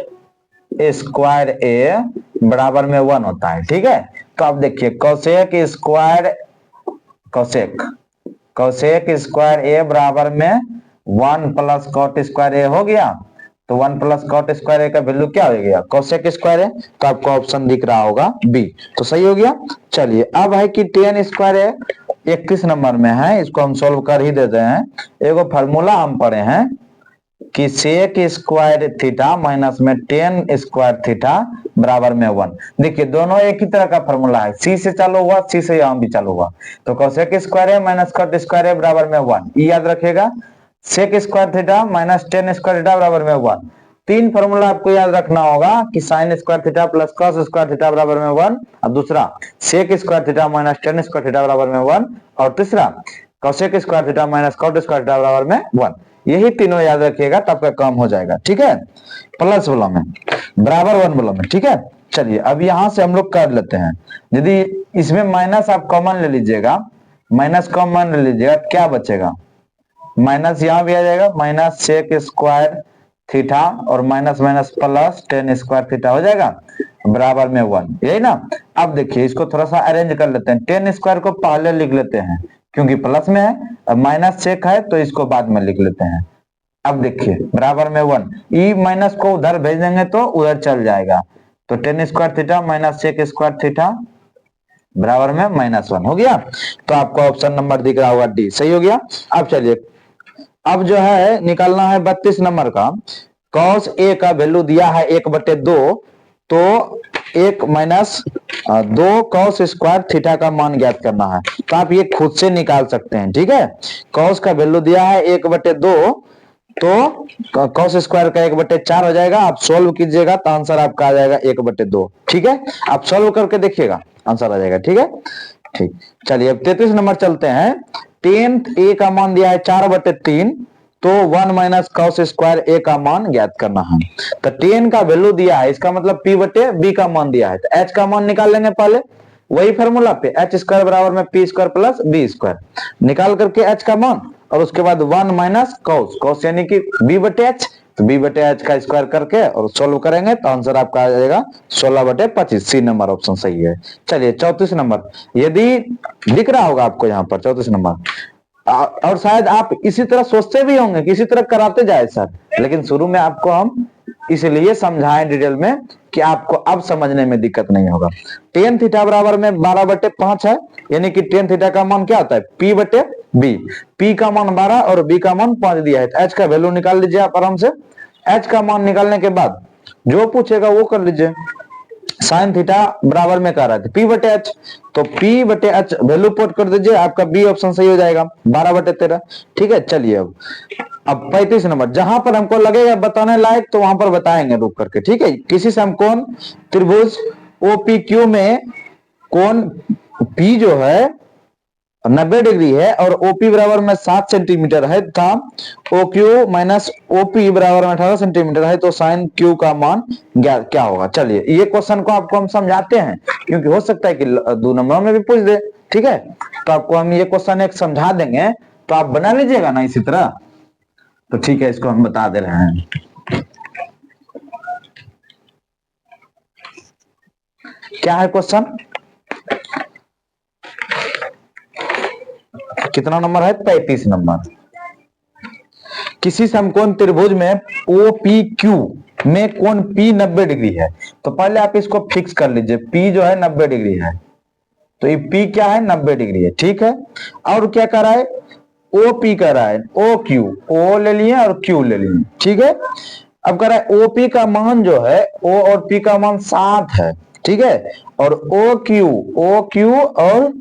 Speaker 1: स्क्वायर ए बराबर में 1 होता है। ठीक है, तो अब देखिए कोसेक स्क्वायर स्क्वायर ए बराबर में 1 + cot स्क्वायर ए हो गया, तो 1 + cot स्क्वायर ए का वैल्यू क्या हो गया कोसेक स्क्वायर ए, तो आपको ऑप्शन दिख रहा होगा बी, तो सही हो गया। चलिए अब है कि tan स्क्वायर ए 31 नंबर में है, इसको हम सोल्व कर ही देते हैं। एगो फार्मूला हम पढ़े हैं कि सेक स्क्वायर थीटा माइनस में tan स्क्वायर थीटा बराबर में 1। देखिए दोनों एक ही तरह का फॉर्मूला है, सी से चालू हुआ, सी से यहाँ भी चालू हुआ, तो cosec square A minus cot square A बराबर में 1, ये याद रखिएगा। Sec square theta minus tan square theta बराबर में 1। 3 फॉर्मूला आपको याद रखना होगा कि sine square theta plus cos square theta बराबर में 1, और दूसरा sec square theta minus tan square theta बराबर में 1, और तीसरा cosec square theta minus cot square theta बराबर में 1। यही तीनों याद रखिएगा तब का काम हो जाएगा। ठीक है, प्लस वाला में बराबर 1 वाला में। ठीक है, चलिए अब यहां से हम लोग कर लेते हैं, यदि इसमें माइनस आप कॉमन ले लीजिएगा, माइनस कॉमन ले लीजिएगा, क्या बचेगा माइनस यहाँ भी आ जाएगा, माइनस सेक स्क्वायर थीटा और minus minus plus tan square theta हो जाएगा बराबर में 1, यही ना। अब देखिए इसको थोड़ा सा अरेंज कर लेते हैं, tan स्क्वायर को पहले लिख लेते हैं क्योंकि प्लस में है, अब माइनस सेक है तो इसको बाद में लिख लेते हैं। अब देखिए बराबर में 1, ई माइनस को उधर भेज देंगे तो उधर चल जाएगा, तो tan square theta minus sec square theta बराबर में -1 हो गया। तो आपको ऑप्शन नंबर दिख रहा होगा डी, सही हो गया। अब चलिए अब जो है निकालना है 32 नंबर का, cos a का वैल्यू दिया है 1/2, तो 1 - 2 cos स्क्वायर थीटा का मान ज्ञात करना है, तो आप ये खुद से निकाल सकते हैं। ठीक है, cos का वैल्यू दिया है 1/2, तो cos स्क्वायर का 1/4 हो जाएगा, आप सोल्व कीजिएगा तो आंसर आपका आ जाएगा 1/2। ठीक है, आप सोल्व करके देखिएगा आंसर आ जाएगा। ठीक है, ठीक, चलिए अब 33 नंबर चलते हैं। tan a का मान दिया है 4/3, तो 1 - cos स्क्वायर a का मान ज्ञात करना है, तो tan का वैल्यू दिया है, इसका मतलब p/b का मान दिया है, तो h का मान निकाल लेंगे पहले वही फॉर्मूला पे, h स्क्वायर बराबर में p square plus b square, निकाल करके h का मान और उसके बाद 1 - cos यानी कि b/h, तो b/h का स्क्वायर करके और सोल्व करेंगे तो आंसर आपका आ जाएगा 16/25, सी नंबर ऑप्शन सही है। चलिए 34 नंबर, यदि दिख रहा होगा आपको यहाँ पर 34 नंबर, और शायद आप इसी तरह सोचते भी होंगे कि इसी तरह कराते जाए सर, लेकिन शुरू में आपको हम इसलिए समझाएं डिटेल में कि आपको अब समझने में दिक्कत नहीं होगा। tan थीटा बराबर में 12/5 है, यानी कि tan थीटा का मान क्या होता है p/b, p का मान 12 और b का मान 5 दिया है, तो h का वैल्यू निकाल लीजिए आप आराम से। h का मान निकालने के बाद जो पूछेगा वो कर लीजिए। साइन थीटा बराबर में कह रहा था p/h, तो p/h वैल्यू पुट कर दीजिए, आपका बी ऑप्शन सही हो जाएगा 12/13। ठीक है, चलिए अब 35 नंबर, जहां पर हमको लगेगा बताने लायक तो वहां पर बताएंगे रुक करके। ठीक है, किसी से हम कोण त्रिभुज OPQ में कोण P जो है 90 डिग्री है और ओपी बराबर में 7 सेंटीमीटर है था, ओ क्यू माइनस ओपी बराबर में 18 सेंटीमीटर है, तो साइन क्यू का मान क्या होगा। चलिए ये क्वेश्चन को आपको हम समझाते हैं, क्योंकि हो सकता है कि 2 नंबर में भी पूछ दे। ठीक है, तो आपको हम ये क्वेश्चन एक समझा देंगे, तो आप बना लीजिएगा ना इसी तरह। तो ठीक है, इसको हम बता दे रहे हैं। क्या है क्वेश्चन, कितना नंबर है, 35 नंबर। किसी समकोण त्रिभुज में ओ पी क्यू में कोण P 90 डिग्री है। तो पहले आप इसको फिक्स कर लीजिए, P जो है 90 डिग्री है, तो ये P क्या है, 90 डिग्री है। ठीक है, और क्या कर रहा है, ओ पी कर रहा है, ओ क्यू, ओ ले लिए और क्यू ले लिए। ठीक है, अब कर रहा है ओपी का मान जो है, ओ और पी का मान 7 है। ठीक है, और ओ क्यू और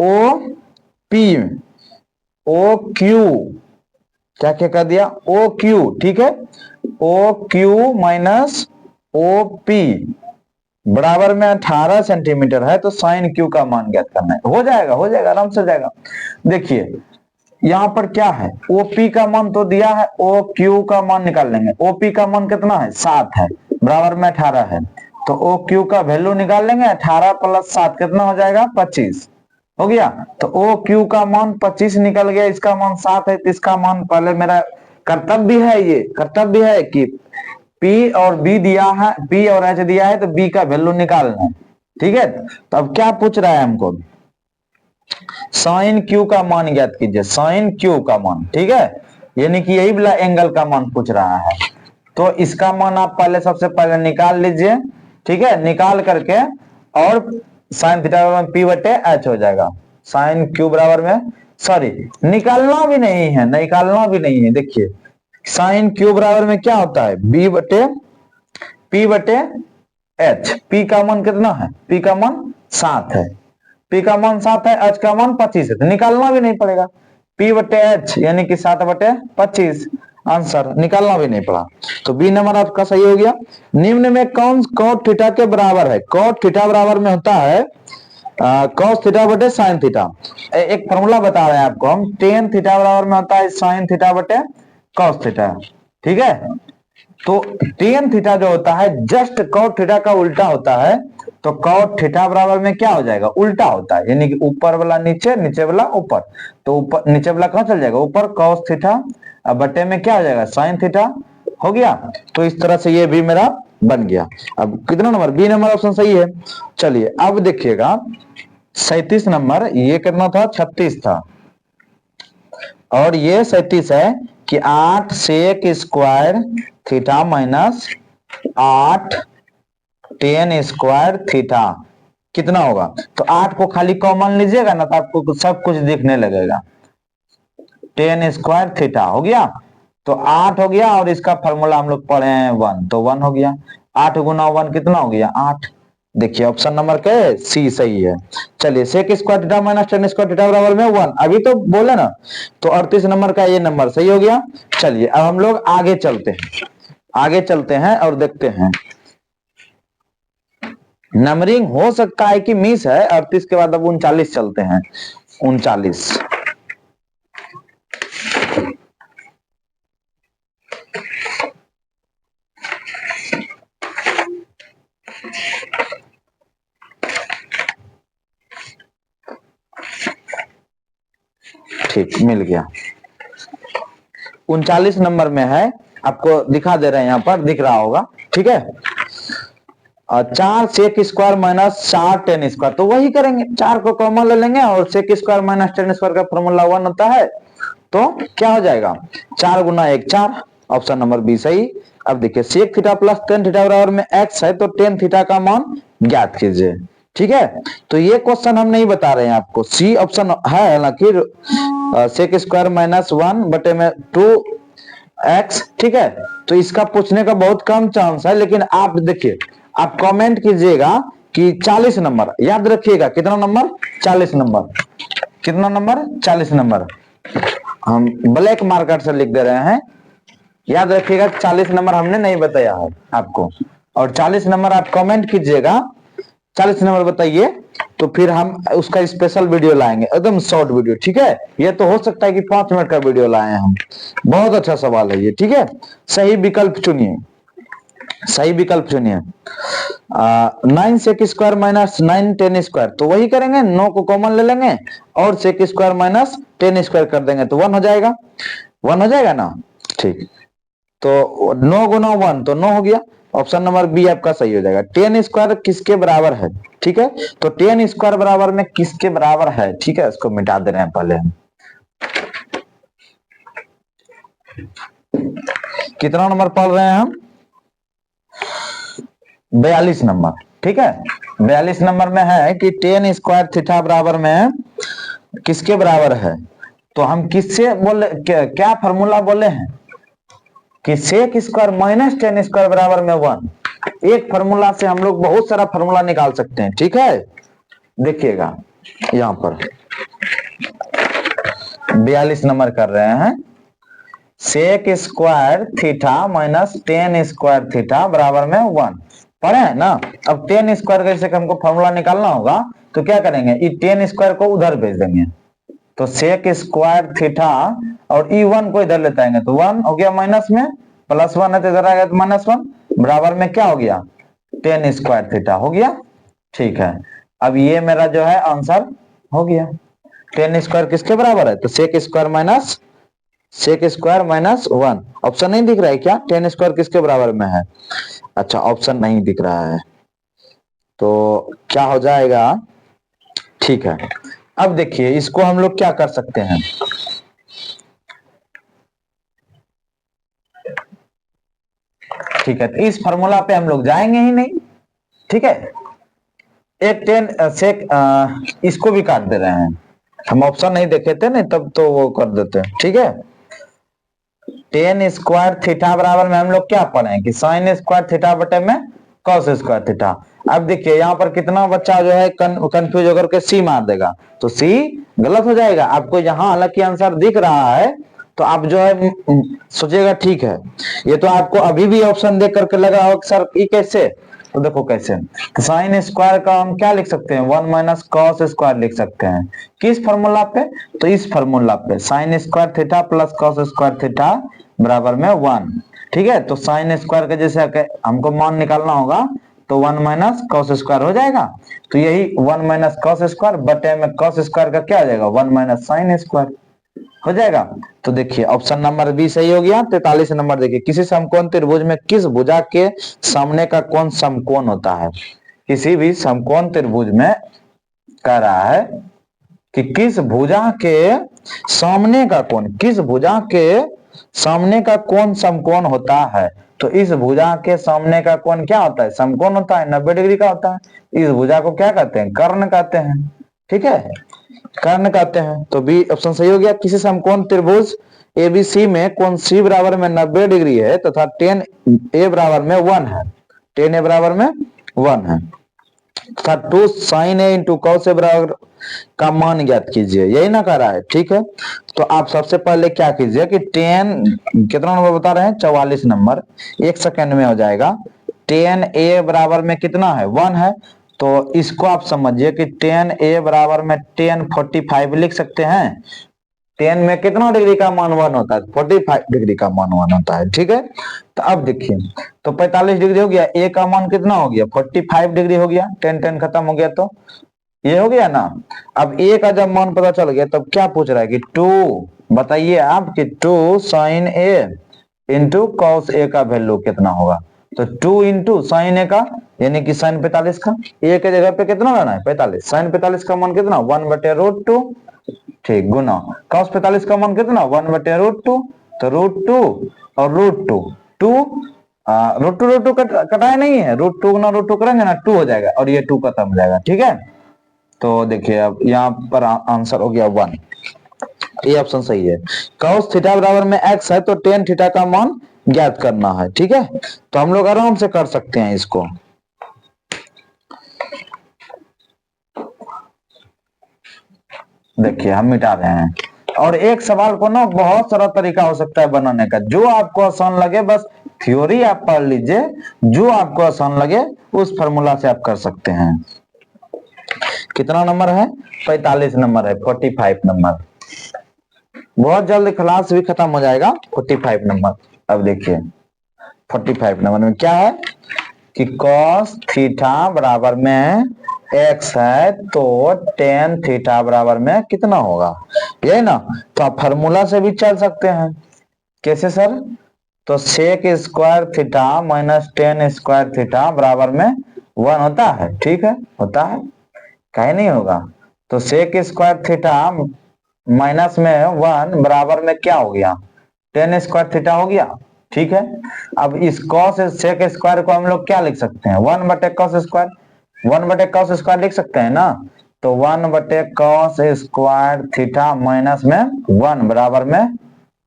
Speaker 1: ओ पी, ओ क्यू क्या क्या कर दिया, ओ क्यू। ठीक है, O Q minus O P बराबर में 18 सेंटीमीटर है, तो साइन क्यू का मान ज्ञात करना है। हो जाएगा आराम से हो जाएगा। देखिए यहाँ पर क्या है, ओपी का मान तो दिया है, ओ क्यू का मान निकाल लेंगे। ओपी का मान कितना है, 7 है, बराबर में 18 है, तो ओ क्यू का वैल्यू निकाल लेंगे। 18 प्लस 7 कितना हो जाएगा, 25 हो गया। तो ओ क्यू का मान 25 निकल गया, इसका मान 7 है, तो इसका मान, पहले मेरा कर्तव्य है, ये कर्तव्य है कि पी और बी दिया है, पी और एच दिया है, तो बी का वैल्यू निकालना है। ठीक है, तो अब क्या पूछ रहा है हमको, साइन क्यू का मान ज्ञात कीजिए, साइन क्यू का मान। ठीक है, यानी कि यही वाला एंगल का मान पूछ रहा है, तो इसका मान आप पहले सबसे पहले निकाल लीजिए। ठीक है, निकाल करके और साइन थीटा बराबर पी बटे एच हो जाएगा। साइन क्यू बराबर में, सॉरी निकालना भी नहीं है, देखिए साइन क्यू बराबर में क्या होता है, बी बटे पी बटे एच। पी का मान कितना है, पी का मान 7 है, पी का मान 7 है, एच का मान 25 है, तो निकालना भी नहीं पड़ेगा। पी बटे एच यानी कि 7 बटे 25, आंसर निकालना भी नहीं पड़ा, तो बी नंबर आपका सही हो गया। निम्न में कौन कॉट थीटा के बराबर है, कॉट थीटा बराबर में होता है कॉस थीटा बटे साइन थीटा। एक फॉर्मूला बता रहे हैं आपको हम, टेन थीटा बराबर में होता है साइन थीटा बटे कॉस थीटा। ठीक है, तो टेन थीटा जो होता है जस्ट कॉट थीटा का उल्टा होता है, तो कॉट थीटा बराबर में क्या हो जाएगा, उल्टा होता है, यानी कि ऊपर वाला नीचे, नीचे वाला ऊपर, तो ऊपर नीचे वाला कहां चल जाएगा, ऊपर कॉस थीटा, अब बटे में क्या हो जाएगा, साइन थीटा हो गया। तो इस तरह से ये भी मेरा बन गया। अब कितना नंबर, बी नंबर ऑप्शन सही है। चलिए अब देखिएगा 37 नंबर, ये कितना था, 36 था, और ये 37 है कि 8 sec square theta minus 8 tan square theta कितना होगा। तो 8 को खाली कॉमन लीजिएगा ना, तो आपको सब कुछ दिखने लगेगा। टेन स्क्वायर थीटा हो गया, तो 8 हो गया, और इसका फॉर्मूला हम लोग पढ़े हैं 1, तो 1 हो गया। 8 गुना 1 कितना हो गया, 8। देखिए ऑप्शन नंबर क्या है, सी सही है। चलिए sec square theta minus tan square theta बराबर में 1, अभी तो बोले ना, तो 38 नंबर का ये नंबर सही हो गया। चलिए अब हम लोग आगे चलते हैं और देखते हैं। नंबरिंग हो सकता है कि मिस है, 38 के बाद अब 39 चलते हैं। 39 ठीक मिल गया। 39 नंबर में है, आपको दिखा दे रहे हैं, यहाँ पर दिख रहा होगा। ठीक है, 4 sec square minus 4 tan square, तो वही करेंगे, 4 को कॉमन ले लेंगे, और sec square minus tan square का फॉर्मूला 1 होता है, तो क्या हो जाएगा, 4 गुना 1 4, ऑप्शन नंबर बी सही। अब देखिए sec theta plus tan theta बराबर में x है, तो टेन थीटा का मान ज्ञात कीजिए। ठीक है, तो ये क्वेश्चन हम नहीं बता रहे हैं आपको, सी ऑप्शन है, हालांकि सेक स्क्वायर माइनस 1 बटे में 2x। ठीक है, तो इसका पूछने का बहुत कम चांस है, लेकिन आप देखिए, आप कमेंट कीजिएगा कि 40 नंबर, याद रखिएगा कितना नंबर, 40 नंबर, कितना नंबर, 40 नंबर, हम ब्लैक मार्कर से लिख दे रहे हैं, याद रखिएगा 40 नंबर हमने नहीं बताया है आपको, और 40 नंबर आप कमेंट कीजिएगा 40 नंबर बताइए, तो फिर हम उसका स्पेशल वीडियो लाएंगे, एकदम शॉर्ट वीडियो, ठीक है। ये तो हो सकता है कि 5 मिनट का वीडियो लाए हम। बहुत अच्छा सवाल है ये, ठीक है। सही विकल्प चुनिए, सही विकल्प चुनिए। 9 सेक स्क्वायर माइनस 9 10 स्क्वायर, तो वही करेंगे, 9 को कॉमन ले लेंगे और सेक स्क्वायर माइनस 10 स्क्वायर कर देंगे तो 1 हो जाएगा, 1 हो जाएगा ना। ठीक, तो 9 गुना 1 तो 9 हो गया। ऑप्शन नंबर बी आपका सही हो जाएगा। 10 स्क्वायर किसके बराबर है, ठीक है। तो 10 स्क्वायर बराबर में किसके बराबर है, ठीक है, इसको मिटा दे रहे हैं पहले हम। कितना नंबर पढ़ रहे हैं हम, 42 नंबर, ठीक है। 42 नंबर में है कि 10 स्क्वायर थीटा बराबर में किसके बराबर है, तो हम किससे बोले, क्या फॉर्मूला बोले हैं कि सेक स्क्वायर माइनस 10 स्क्वायर बराबर में 1। एक फॉर्मूला से हम लोग बहुत सारा फॉर्मूला निकाल सकते हैं, ठीक है। देखिएगा यहां पर 42 नंबर कर रहे हैं, sec square theta minus 10 square theta बराबर में 1 पढ़े हैं ना। अब 10 स्क्वायर का जैसे हमको फॉर्मूला निकालना होगा तो क्या करेंगे, ये 10 स्क्वायर को उधर भेज देंगे, तो सेक स्क्वायर थीटा और E1 को इधर लेते आएंगे तो 1 हो गया, माइनस में प्लस 1 है तो इधर आ गया तो माइनस 1, बराबर में क्या हो गया, 10 स्क्वायर थीटा हो गया, ठीक है। अब ये मेरा जो है आंसर हो गया। 10 स्क्वायर किसके बराबर है, तो सेक स्क्वायर माइनस 1। ऑप्शन नहीं दिख रहा है क्या, 10 स्क्वायर किसके बराबर में है, अच्छा ऑप्शन नहीं दिख रहा है, तो क्या हो जाएगा, ठीक है। अब देखिए इसको हम लोग क्या कर सकते हैं, ठीक है, तो इस फॉर्मूला पे हम लोग जाएंगे ही नहीं, ठीक है। एक 10 सेक इसको भी काट दे रहे हैं, हम ऑप्शन नहीं देखे थे नहीं तब तो वो कर देते हैं, ठीक है। 10 स्क्वायर थीटा बराबर में हम लोग क्या पढ़े कि साइन स्क्वायर थीटा बटे में कॉस स्क्वायर थीटा। अब देखिए यहाँ पर कितना बच्चा जो है कंफ्यूज होकर के सी मार देगा, तो सी गलत हो जाएगा। आपको यहाँ हालांकि आंसर दिख रहा है तो आप जो है सोचिएगा ठीक है, ये तो आपको अभी भी ऑप्शन देख करके लगा हो सर ये कैसे, तो देखो कैसे, तो साइन स्क्वायर का हम क्या लिख सकते हैं, 1 माइनस कॉस स्क्वायर लिख सकते हैं, किस फॉर्मूला पे, तो इस फॉर्मूला पे sign square theta plus cos square theta बराबर में 1, ठीक है। तो साइन स्क्वायर का जैसे हमको मान निकालना होगा तो 1 माइनस कॉस स्क्वायर हो जाएगा, तो यही 1 माइनस कॉस स्क्वायर बटे में कॉस स्क्वायर का क्या आ जाएगा, 1 माइनस साइन स्क्वायर हो जाएगा। तो देखिए ऑप्शन नंबर बी सही हो गया। 43 नंबर देखिए, किसी समकोण त्रिभुज में किस भुजा के सामने का कोण समकोण होता है, किसी भी समकोण त्रिभुज में कह रहा है कि किस भुजा के सामने का कोण, किस भुजा के सामने का कोण समकोण होता है, तो इस भुजा के सामने का कोण क्या होता है, समकोण होता है, 90 डिग्री का होता है। इस भुजा को क्या कहते हैं, कर्ण कहते हैं, ठीक है, कर्ण कहते हैं। तो बी ऑप्शन सही हो गया। किसी समकोण त्रिभुज एबीसी में कोण सी बराबर में 90 डिग्री है तथा 10 ए बराबर में 1 है, 10 ए बराबर में 1 है तथा 2 sign A into cos A बराबर का मान ज्ञात कीजिए, यही ना कह रहा है, ठीक है। तो आप सबसे पहले क्या कीजिए कि 10 कितना नंबर बता रहे हैं, 44 नंबर, 1 सेकंड में हो जाएगा। 10 ए बराबर में कितना है, 1 है, तो इसको आप समझिए कि 10 ए बराबर में 10 45 लिख सकते हैं। 10 में कितना डिग्री का मान 1 होता है, 45 डिग्री का मान 1 होता है, ठीक है। तो अब देखिए, तो 45 डिग्री हो गया, ए का मान कितना हो गया, 45 डिग्री हो गया, 10 10 खत्म हो गया, तो ये हो गया ना। अब ए का जब मान पता चल गया तब क्या पूछ रहा है कि 2 बताइए आप कि 2 sign A into cos A का वैल्यू कितना होगा, तो 2 इंटू साइन ए का यानी कि साइन 45 का, ए के जगह पे कितना लाना है 45, साइन 45 का मान कितना 1 बटे रूट 2, ठीक, गुना कॉस 45 का मान कितना 1 बटे रूट 2, तो रूट 2 और रूट 2 रूट 2 कटाया नहीं है, रूट 2 गुना रूट 2 करेंगे ना 2 हो जाएगा और ये 2 खत्म हो जाएगा, ठीक है। तो देखिए अब यहाँ पर आंसर हो गया 1, ये ऑप्शन सही है। cos थीटा बराबर में x है तो tan थीटा का मान ज्ञात करना है, ठीक है। तो हम लोग आराम से कर सकते हैं इसको। देखिए हम मिटा रहे हैं, और एक सवाल को ना बहुत सारा तरीका हो सकता है बनाने का, जो आपको आसान लगे बस थ्योरी आप पढ़ लीजिए, जो आपको आसान लगे उस फॉर्मूला से आप कर सकते हैं। कितना नंबर है? 45 नंबर है, 45 नंबर। बहुत जल्द क्लास भी खत्म हो जाएगा। 45 नंबर। अब देखिए 45 नंबर में क्या है कि cos थीटा बराबर में x है, तो tan थीटा बराबर में कितना होगा, ये ना। तो आप फार्मूला से भी चल सकते हैं। कैसे सर? तो sec square theta minus tan square theta बराबर में 1 होता है। ठीक है, होता है, कहीं नहीं होगा। तो सेक स्क्वायर थीटा माइनस में 1 बराबर में क्या हो गया? टेन स्क्वायर थीटा हो गया। ठीक है, अब इस कॉस सेक स्क्वायर को हम लोग क्या लिख सकते हैं? 1 बटे कॉस स्क्वायर, 1 बटे कॉस स्क्वायर लिख सकते हैं ना। तो 1 बटे कॉस स्क्वायर थीटा माइनस में 1 बराबर में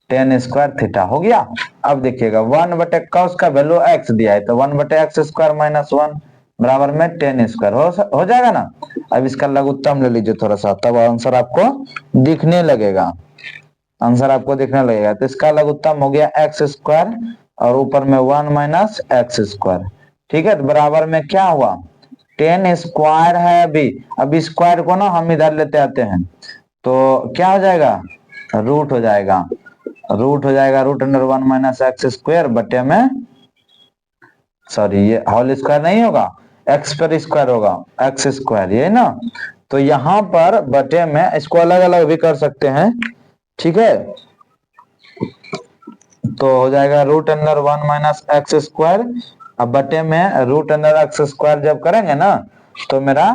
Speaker 1: टेन स्क्वायर थीटा हो गया। अब देखिएगा 1 बटे कॉस का वैल्यू एक्स दिया है, तो 1 बटे एक्स स्क्वायर माइनस 1 बराबर में टेन स्क्वायर हो जाएगा ना। अब इसका लघुत्तम ले लीजिए थोड़ा सा, तब आंसर आपको दिखने लगेगा। आंसर आपको दिखने लगेगा। तो इसका लघुत्तम हो गया एक्स स्क्वायर और ऊपर में 1 माइनस एक्स स्क्वायर। ठीक है, तो बराबर में क्या हुआ? टेन स्क्वायर है अभी। अब स्क्वायर को ना हम इधर लेते आते हैं, तो क्या हो जाएगा? रूट हो जाएगा। रूट हो जाएगा root under 1 minus x square बटे में, सॉरी ये होल स्क्वायर नहीं होगा, एक्स पर स्क्वायर होगा, एक्स स्क्वायर, ये ना। तो यहाँ पर बटे में इसको अलग अलग भी कर सकते हैं। ठीक है, तो हो जाएगा root under 1 minus x square. अब बटे में रूट अंडर एक्स स्क्वायर जब करेंगे ना, तो मेरा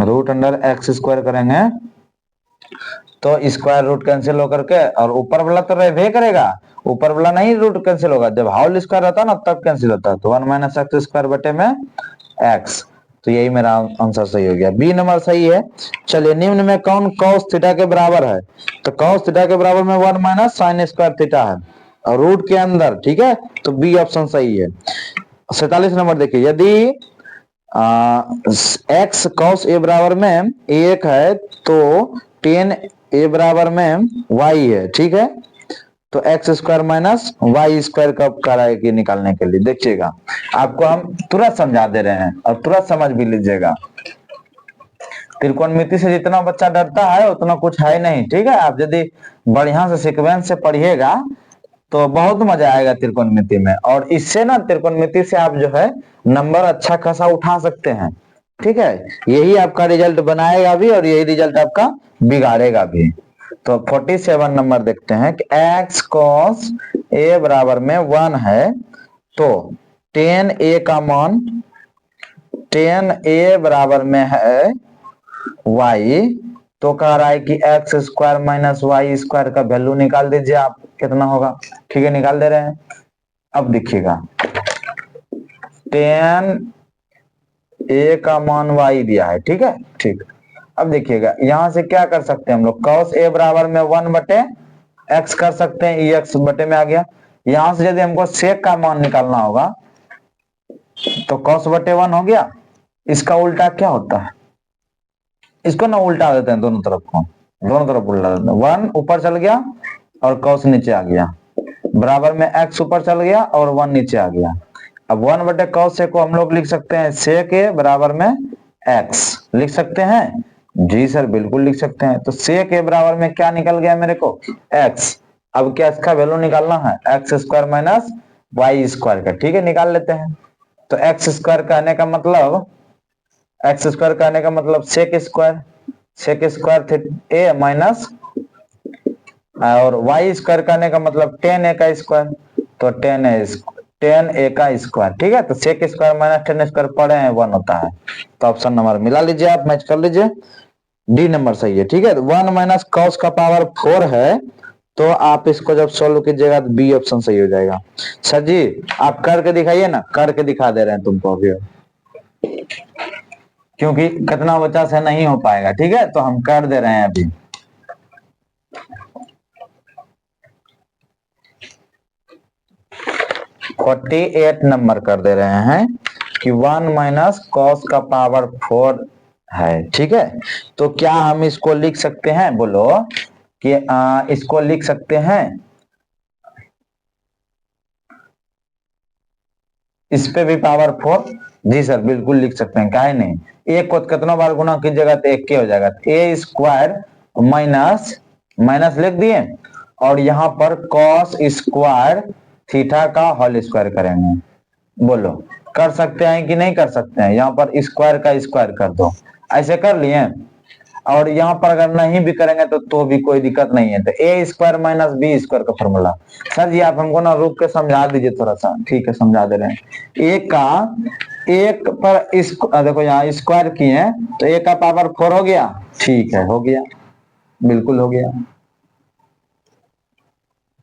Speaker 1: रूट अंडर एक्स स्क्वायर करेंगे तो स्क्वायर रूट कैंसिल होकर के, और ऊपर वाला तो रह करेगा, ऊपर वाला नहीं रूट कैंसिल होगा। जब होल स्क्वायर रहता है ना तब कैंसिल होता है। तो 1 माइनस एक्स स्क्वायर बटे में एक्स। तो यही मेरा आंसर सही हो गया, बी नंबर सही है। चलिए निम्न में कौन cos थीटा के बराबर है? तो cos थीटा के बराबर में 1 माइनस साइन स्क्वायर थीटा है और रूट के अंदर। ठीक है, तो बी ऑप्शन सही है। 47 नंबर देखिए, यदि एक्स cos ए बराबर में 1 है तो टेन ए बराबर में वाई है। ठीक है, तो x square minus y square कब कराएगी निकालने के लिए? देखिएगा आपको हम तुरंत समझा दे रहे हैं और तुरंत समझ भी लीजिएगा। त्रिकोणमिति से जितना बच्चा डरता है उतना कुछ है नहीं। ठीक है, आप यदि बढ़िया से सीक्वेंस से पढ़िएगा तो बहुत मजा आएगा त्रिकोणमिति में। और इससे ना त्रिकोणमिति से आप जो है नंबर अच्छा खासा उठा सकते हैं। ठीक है, यही आपका रिजल्ट बनाएगा भी और यही रिजल्ट आपका बिगाड़ेगा भी। तो 47 नंबर देखते हैं कि x cos a बराबर में 1 है, तो tan a का मान tan a बराबर में है y, तो कह रहा है कि x square minus y square का वैल्यू निकाल दीजिए आप, कितना होगा। ठीक है, निकाल दे रहे हैं। अब देखिएगा tan a का मान y दिया है। ठीक है, ठीक। अब देखिएगा यहां से क्या कर सकते हैं हम लोग, cos a बराबर में 1 बटे x कर सकते हैं, e x बटे में आ गया। यहां से यदि हमको sec का मान निकालना होगा तो cos बटे 1 हो गया। इसका उल्टा क्या होता है? इसको ना उल्टा देते हैं, दोनों तरफ को, दोनों तरफ उल्टा देते हैं। 1 ऊपर चल गया और cos नीचे आ गया, बराबर में x ऊपर चल गया और 1 नीचे आ गया। अब 1 बटे cos a को हम लोग लिख सकते हैं sec a बराबर में x, लिख सकते हैं। जी सर बिल्कुल लिख सकते हैं। तो sec a बराबर में क्या निकल गया मेरे को? x। अब क्या इसका वैल्यू निकालना है? X square minus y square का। ठीक है, निकाल लेते हैं। तो एक्स स्क्वायर कहने का मतलब, एक्स स्क्वायर कहने का मतलब sec square, sec square A minus, और वाई स्क्वायर कहने का मतलब टेन ए का स्क्वायर, तो टेन ए का स्क्वायर। ठीक है, तो sec square minus tan square पढ़े हैं 1 होता है। तो ऑप्शन नंबर मिला लीजिए, आप मैच कर लीजिए, डी नंबर सही है। ठीक है, 1 माइनस कॉस का पावर 4 है, तो आप इसको जब सोल्व कीजिएगा तो बी ऑप्शन सही हो जाएगा। सर जी आप करके दिखाइए ना, करके दिखा दे रहे हैं तुमको अभी, क्योंकि कितना बच्चा से नहीं हो पाएगा। ठीक है, तो हम कर दे रहे हैं अभी। फोर्टी 48 नंबर कर दे रहे हैं कि 1 माइनस कॉस का पावर 4 है। ठीक है, तो क्या हम इसको लिख सकते हैं? बोलो कि इसको लिख सकते हैं, इस पे भी पावर 4 जी सर बिल्कुल लिख सकते हैं, काहे नहीं। एक को कितना बार गुना कीजिएगा तो एक के हो जाएगा, ए स्क्वायर माइनस माइनस लिख दिए, और यहाँ पर कॉस स्क्वायर थीटा का होल स्क्वायर करेंगे। बोलो कर सकते हैं कि नहीं कर सकते हैं? यहाँ पर स्क्वायर का स्क्वायर कर दो, ऐसे कर लिए। और यहाँ पर अगर नहीं भी करेंगे तो भी कोई दिक्कत नहीं है। तो ए स्क्वायर माइनस बी स्क्वायर का फॉर्मूला। सर जी आप हमको ना रुक के समझा दीजिए थोड़ा सा। ठीक है समझा दे रहे हैं। एक का एक पर इस देखो यहाँ स्क्वायर किए तो एक का पावर 4 हो गया। ठीक है हो गया, बिल्कुल हो गया।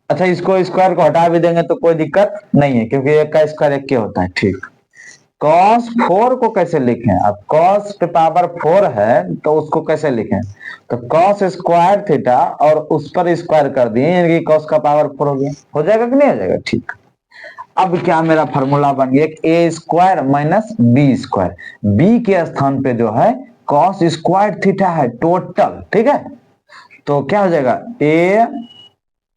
Speaker 1: अच्छा इसको स्क्वायर को हटा भी देंगे तो कोई दिक्कत नहीं है, क्योंकि एक का स्क्वायर एक के होता है। ठीक, cos 4 को कैसे लिखें? अब cos पे पावर 4 है तो उसको कैसे लिखें? तो cos स्क्वायर थीटा और उस पर स्क्वायर कर दिए, यानी कि cos का पावर 4 हो गया। हो जाएगा कि नहीं हो जाएगा? ठीक, अब क्या मेरा फॉर्मूला बन गया, a square minus b square. B के स्थान पे जो है cos स्क्वायर थीटा है टोटल। ठीक है, तो क्या हो जाएगा, ए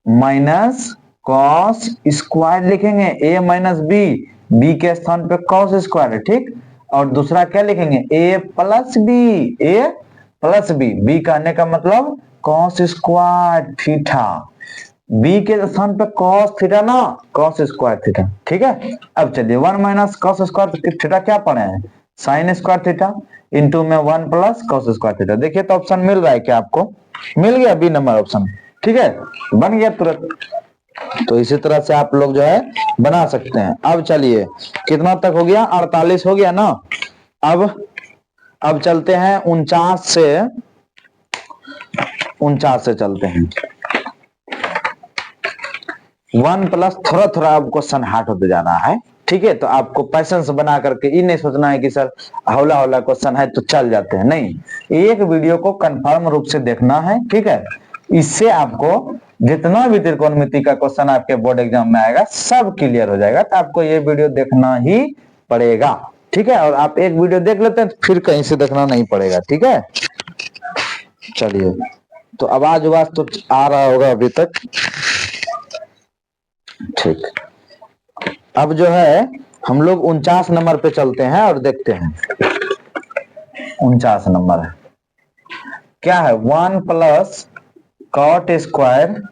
Speaker 1: माइनस कॉस स्क्वायर लिखेंगे, ए माइनस बी, बी के स्थान पे कॉस स्क्वायर है। ठीक, और दूसरा क्या लिखेंगे, ए प्लस बी, ए प्लस बी, बी कहने का मतलब कॉस स्क्वायर थीटा, बी के स्थान पे कॉस थीटा ना, कॉस स्क्वायर थीटा। ठीक है, अब चलिए 1 माइनस कॉस स्क्वायर थीटा क्या पढ़े हैं, साइन स्क्वायर थीटा, इंटू में 1 प्लस कॉस स्क्वायर थीटा। देखिए तो ऑप्शन मिल रहा है क्या आपको? मिल गया बी नंबर ऑप्शन। ठीक है, बन गया तुरंत। तो इसी तरह से आप लोग जो है बना सकते हैं। अब चलिए कितना तक हो गया, 48 हो गया ना। अब चलते हैं 49 से चलते हैं। 1 प्लस थोड़ा थोड़ा अब क्वेश्चन हार्ड होते जा रहा है। ठीक है, तो आपको पैसेंस बना करके ये नहीं सोचना है कि सर हौला हौला क्वेश्चन है तो चल जाते हैं, नहीं, एक वीडियो को कंफर्म रूप से देखना है। ठीक है, इससे आपको जितना भी त्रिकोणमिति का क्वेश्चन आपके बोर्ड एग्जाम में आएगा सब क्लियर हो जाएगा। तो आपको ये वीडियो देखना ही पड़ेगा। ठीक है, और आप एक वीडियो देख लेते हैं तो फिर कहीं से देखना नहीं पड़ेगा। ठीक है, चलिए तो आवाज तो आ रहा होगा अभी तक। ठीक, अब जो है हम लोग 49 नंबर पे चलते हैं और देखते हैं। 49 नंबर है क्या है, 1 प्लस कॉट स्क्वायर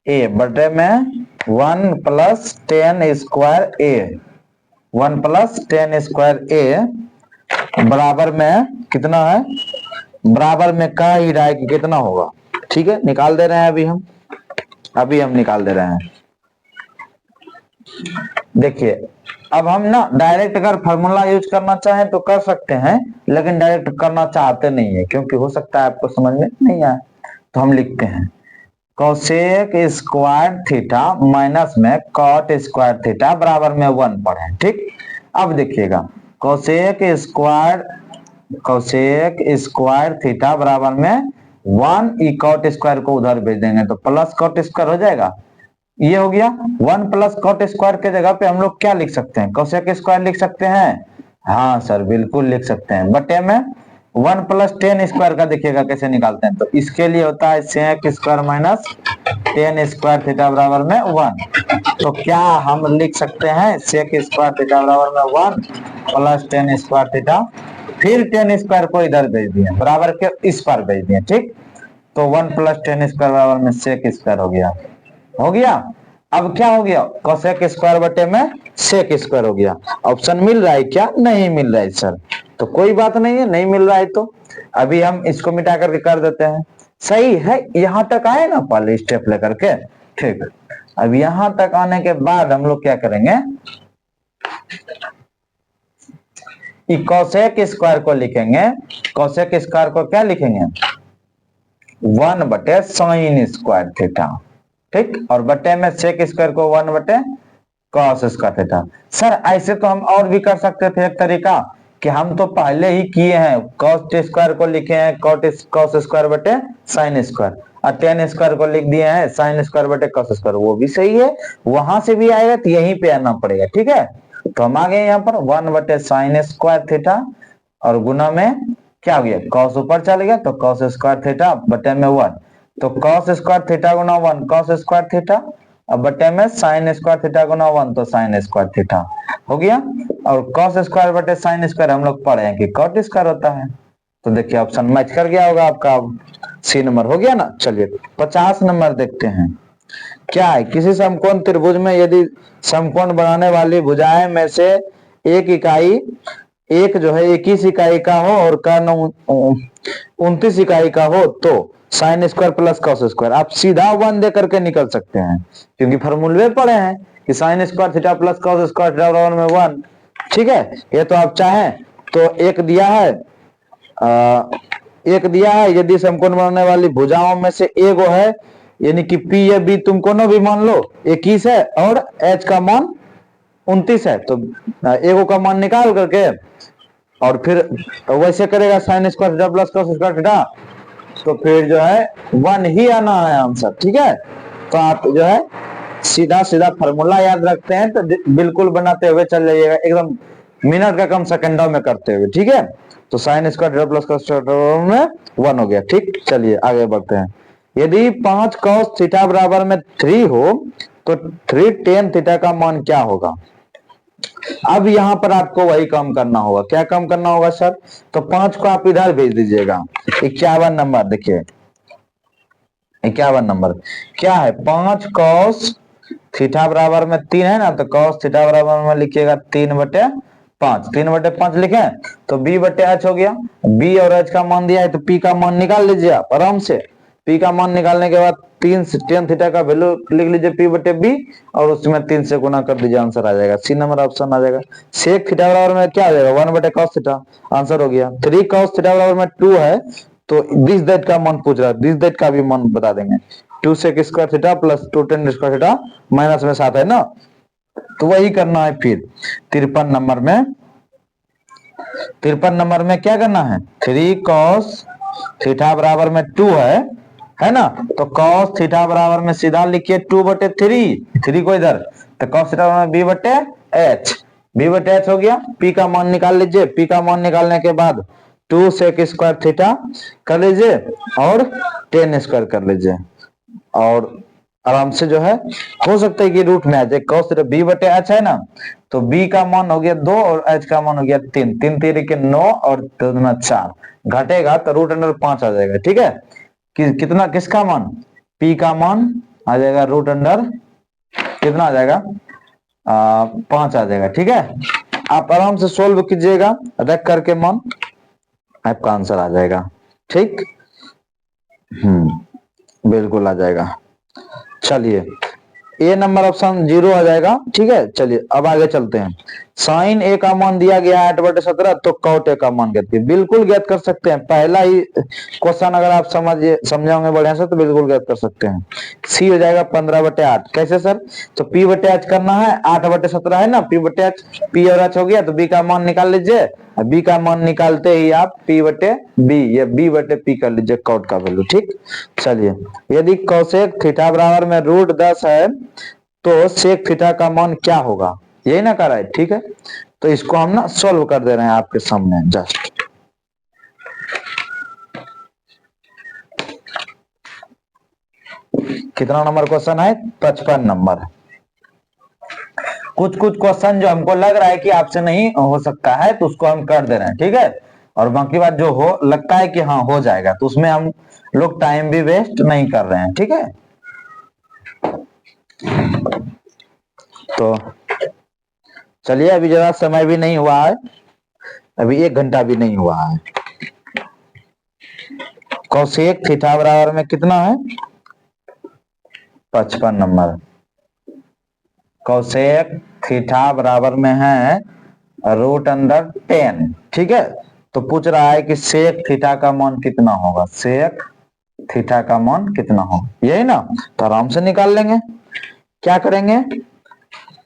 Speaker 1: ए बटे में 1 plus ten square A, 1 plus ten square A बराबर में कितना है, बराबर में कह ही रहा है कि कितना होगा। ठीक है, निकाल दे रहे हैं अभी हम निकाल दे रहे हैं। देखिए अब हम ना डायरेक्ट अगर फॉर्मूला यूज करना चाहें तो कर सकते हैं, लेकिन डायरेक्ट करना चाहते नहीं है क्योंकि हो सकता है आपको समझ में नहीं आए। तो हम लिखते हैं कोसेक स्क्वायर थीटा माइनस में कॉट स्क्वायर थीटा बराबर में 1 पढ़े। ठीक, अब देखिएगा कोसेक स्क्वायर थीटा बराबर में 1, ई कॉट स्क्वायर को उधर भेज देंगे तो प्लस कॉट स्क्वायर हो जाएगा। ये हो गया 1 प्लस कॉट स्क्वायर के जगह पे हम लोग क्या लिख सकते हैं, कोसेक स्क्वायर लिख सकते हैं। हाँ सर बिल्कुल लिख सकते हैं, बटे में 1 प्लस टेन स्क्वायर का देखिएगा कैसे निकालते हैं। तो इसके लिए होता है sec square minus tan square theta बराबर में 1। तो क्या हम लिख सकते हैं सेक स्क्वायर थीटा बराबर में 1 प्लस टेन स्क्वायर थीटा, फिर टेन स्क्वायर को इधर भेज दिए बराबर के इस पर भेज दिए। ठीक, तो 1 प्लस टेन स्क्वायर बराबर में सेक स्क्वायर हो गया। अब क्या हो गया, कोसेक स्क्वायर बटे में सेक स्क्वायर हो गया। ऑप्शन मिल रहा है क्या? नहीं मिल रहा है सर, तो कोई बात नहीं है, नहीं मिल रहा है तो अभी हम इसको मिटा करके कर देते हैं। सही है, यहां तक आए ना पहले स्टेप लेकर के। ठीक, अब यहां तक आने के बाद हम लोग क्या करेंगे, कोसेक स्क्वायर को लिखेंगे, कोसेक स्क्वायर को क्या लिखेंगे, 1 बटे साइन स्क्वायर थीटा। ठीक, और बटे में सेक स्क्वायर को 1 बटे कॉस स्क्वायर थीटा। सर ऐसे तो हम और भी कर सकते थे एक तरीका कि हम तो पहले ही किए हैं, कॉस स्क्वायर को लिखे हैं कॉस स्क्वायर बटे साइन स्क्वायर, और टेन स्क्वायर को लिख दिए हैं साइन स्क्वायर बटे कॉस स्क्वायर। वो भी सही है, वहां से भी आएगा तो यहीं पे आना पड़ेगा। ठीक है, तो हम आ गए यहाँ पर 1 बटे साइन स्क्वायर थीटा और गुना में क्या हो गया, कॉस ऊपर चल गया तो कॉस स्क्वायर थीटा बटे में 1, तो कॉस स्क्वायर थीटा गुना 1 कॉस स्क्वायर थीटा, अब बटे में साइन स्क्वायर थीटा गुना 1 तो साइन स्क्वायर थीटा हो गया। और कॉस स्क्वायर बटे साइन स्क्वायर हम लोग पढ़े हैं कि कॉट स्क्वायर होता है। तो देखिए ऑप्शन मैच कर गया होगा आपका। सी नंबर हो गया ना। चलिए 50 नंबर देखते हैं। क्या है, किसी समकोण त्रिभुज में यदि समकोण बनाने वाली भुजाएं में से एक इकाई एक जो है 21 इकाई का हो और कर्ण 29 इकाई का हो तो sine square plus cos square. आप सीधा 1 दे करके निकल सकते हैं क्योंकि फॉर्मूले पढ़े हैं कि sine square theta plus cos square theta बराबर में 1। ठीक है, ये तो आप चाहें तो एक दिया है, एक दिया है यदि समकोण बनाने वाली भुजाओं में से एक है यानी कि पी या बी तुम कोनो भी मान लो 21 है और एच का मान 29 है, तो एगो का मान निकाल करके और फिर वैसे करेगा sign square theta plus cos square theta, तो फिर जो है 1 ही आना है आंसर। ठीक है, तो आप जो है सीधा सीधा फॉर्मूला याद रखते हैं तो बिल्कुल बनाते हुए चल जाइएगा, एकदम मिनट का कम सेकंडों में करते हुए। ठीक है, तो sign square theta plus cos square में 1 हो गया। ठीक, चलिए आगे बढ़ते हैं। यदि 5 cos थीटा बराबर में 3 हो तो 3 tan थीटा का मान क्या होगा। अब यहां पर आपको वही काम करना होगा। क्या काम करना होगा सर, तो 5 को आप इधर भेज दीजिएगा। 51 नंबर देखिए, 51 नंबर क्या है, 5 cos थीटा बराबर में 3 है ना, तो cos थीटा बराबर में लिखिएगा 3/5। 3/5 लिखे तो b/h हो गया। b और h का मान दिया है तो p का मान निकाल लीजिए आप आराम से। p का मान निकालने के बाद 3 tan थीटा का वैल्यू लिख लीजिए p/b और उसमें 3 से गुना कर दीजिए, आंसर आ जाएगा। सी नंबर ऑप्शन आ जाएगा। sec थीटा बराबर में क्या आ जाएगा 1/cos थीटा, आंसर हो गया। 3 cos थीटा बराबर में 2 है तो दिस दैट का मान पूछ रहा है, दिस दैट का भी मान बता देंगे। 2 sec square theta plus 2 tan square theta minus में 7 है ना, तो वही करना है। फिर 53 नंबर में, 53 नंबर में क्या करना है, 3 cos थीटा बराबर में 2 है ना, तो cos थीटा बराबर में सीधा लिखिए 2/3, 3 को इधर, तो cos थीटा बराबर में b/h, b/h हो गया। p का मान निकाल लीजिए, p का मान निकालने के बाद 2 sec स्क्वायर थीटा कर लीजिए और tan स्क्वायर कर लीजिए और आराम से जो है हो सकता है कि रूट में आ जाए। cos थीटा b/h है ना, तो b का मान हो गया 2 और h का मान हो गया 3, 3 3 के 9 और 2 दूना 4, घटेगा तो √5 आ जाएगा। ठीक है, कितना किसका मान, p का मान आ जाएगा √, कितना आ जाएगा 5 आ जाएगा। ठीक है, आप आराम से सोल्व कीजिएगा रख करके मान, आपका आंसर आ जाएगा। ठीक, बिल्कुल आ जाएगा। चलिए ए नंबर ऑप्शन 0 आ जाएगा। ठीक है, चलिए अब आगे चलते हैं। साइन ए का मान दिया गया है 8/17 तो कॉट ए का मान ज्ञात कीजिए। बिल्कुल ज्ञात कर सकते हैं, पहला ही क्वेश्चन अगर आप समझे होंगे बढ़िया से तो बिल्कुल ज्ञात कर सकते हैं। सी हो जाएगा 15/8। कैसे सर, तो p/h करना है, 8/17 है ना, p/h, p और h हो गया तो b का मान निकाल लीजिए। b का मान निकालते ही आप p/b या b/p कर लीजिए कॉट का वैल्यू। ठीक, चलिए यदि कोसेक थीटा बराबर में √10 है तो सेक थीटा का मान क्या होगा, यही ना कर रहा है। ठीक है, तो इसको हम ना सॉल्व कर दे रहे हैं आपके सामने जस्ट। कितना नंबर क्वेश्चन है, 55 नंबर। कुछ कुछ क्वेश्चन जो हमको लग रहा है कि आपसे नहीं हो सकता है तो उसको हम कर दे रहे हैं। ठीक है, और बाकी बात जो हो लगता है कि हाँ हो जाएगा तो उसमें हम लोग टाइम भी वेस्ट नहीं कर रहे हैं। ठीक है, तो चलिए अभी ज्यादा समय भी नहीं हुआ है, अभी 1 घंटा भी नहीं हुआ है। कोसेक थीटा बराबर में कितना है 55 नंबर। कोसेक थीटा बराबर में है √10। ठीक है, तो पूछ रहा है कि सेक थीटा का मान कितना होगा, सेक थीटा का मान कितना होगा, यही ना, तो आराम से निकाल लेंगे। क्या करेंगे,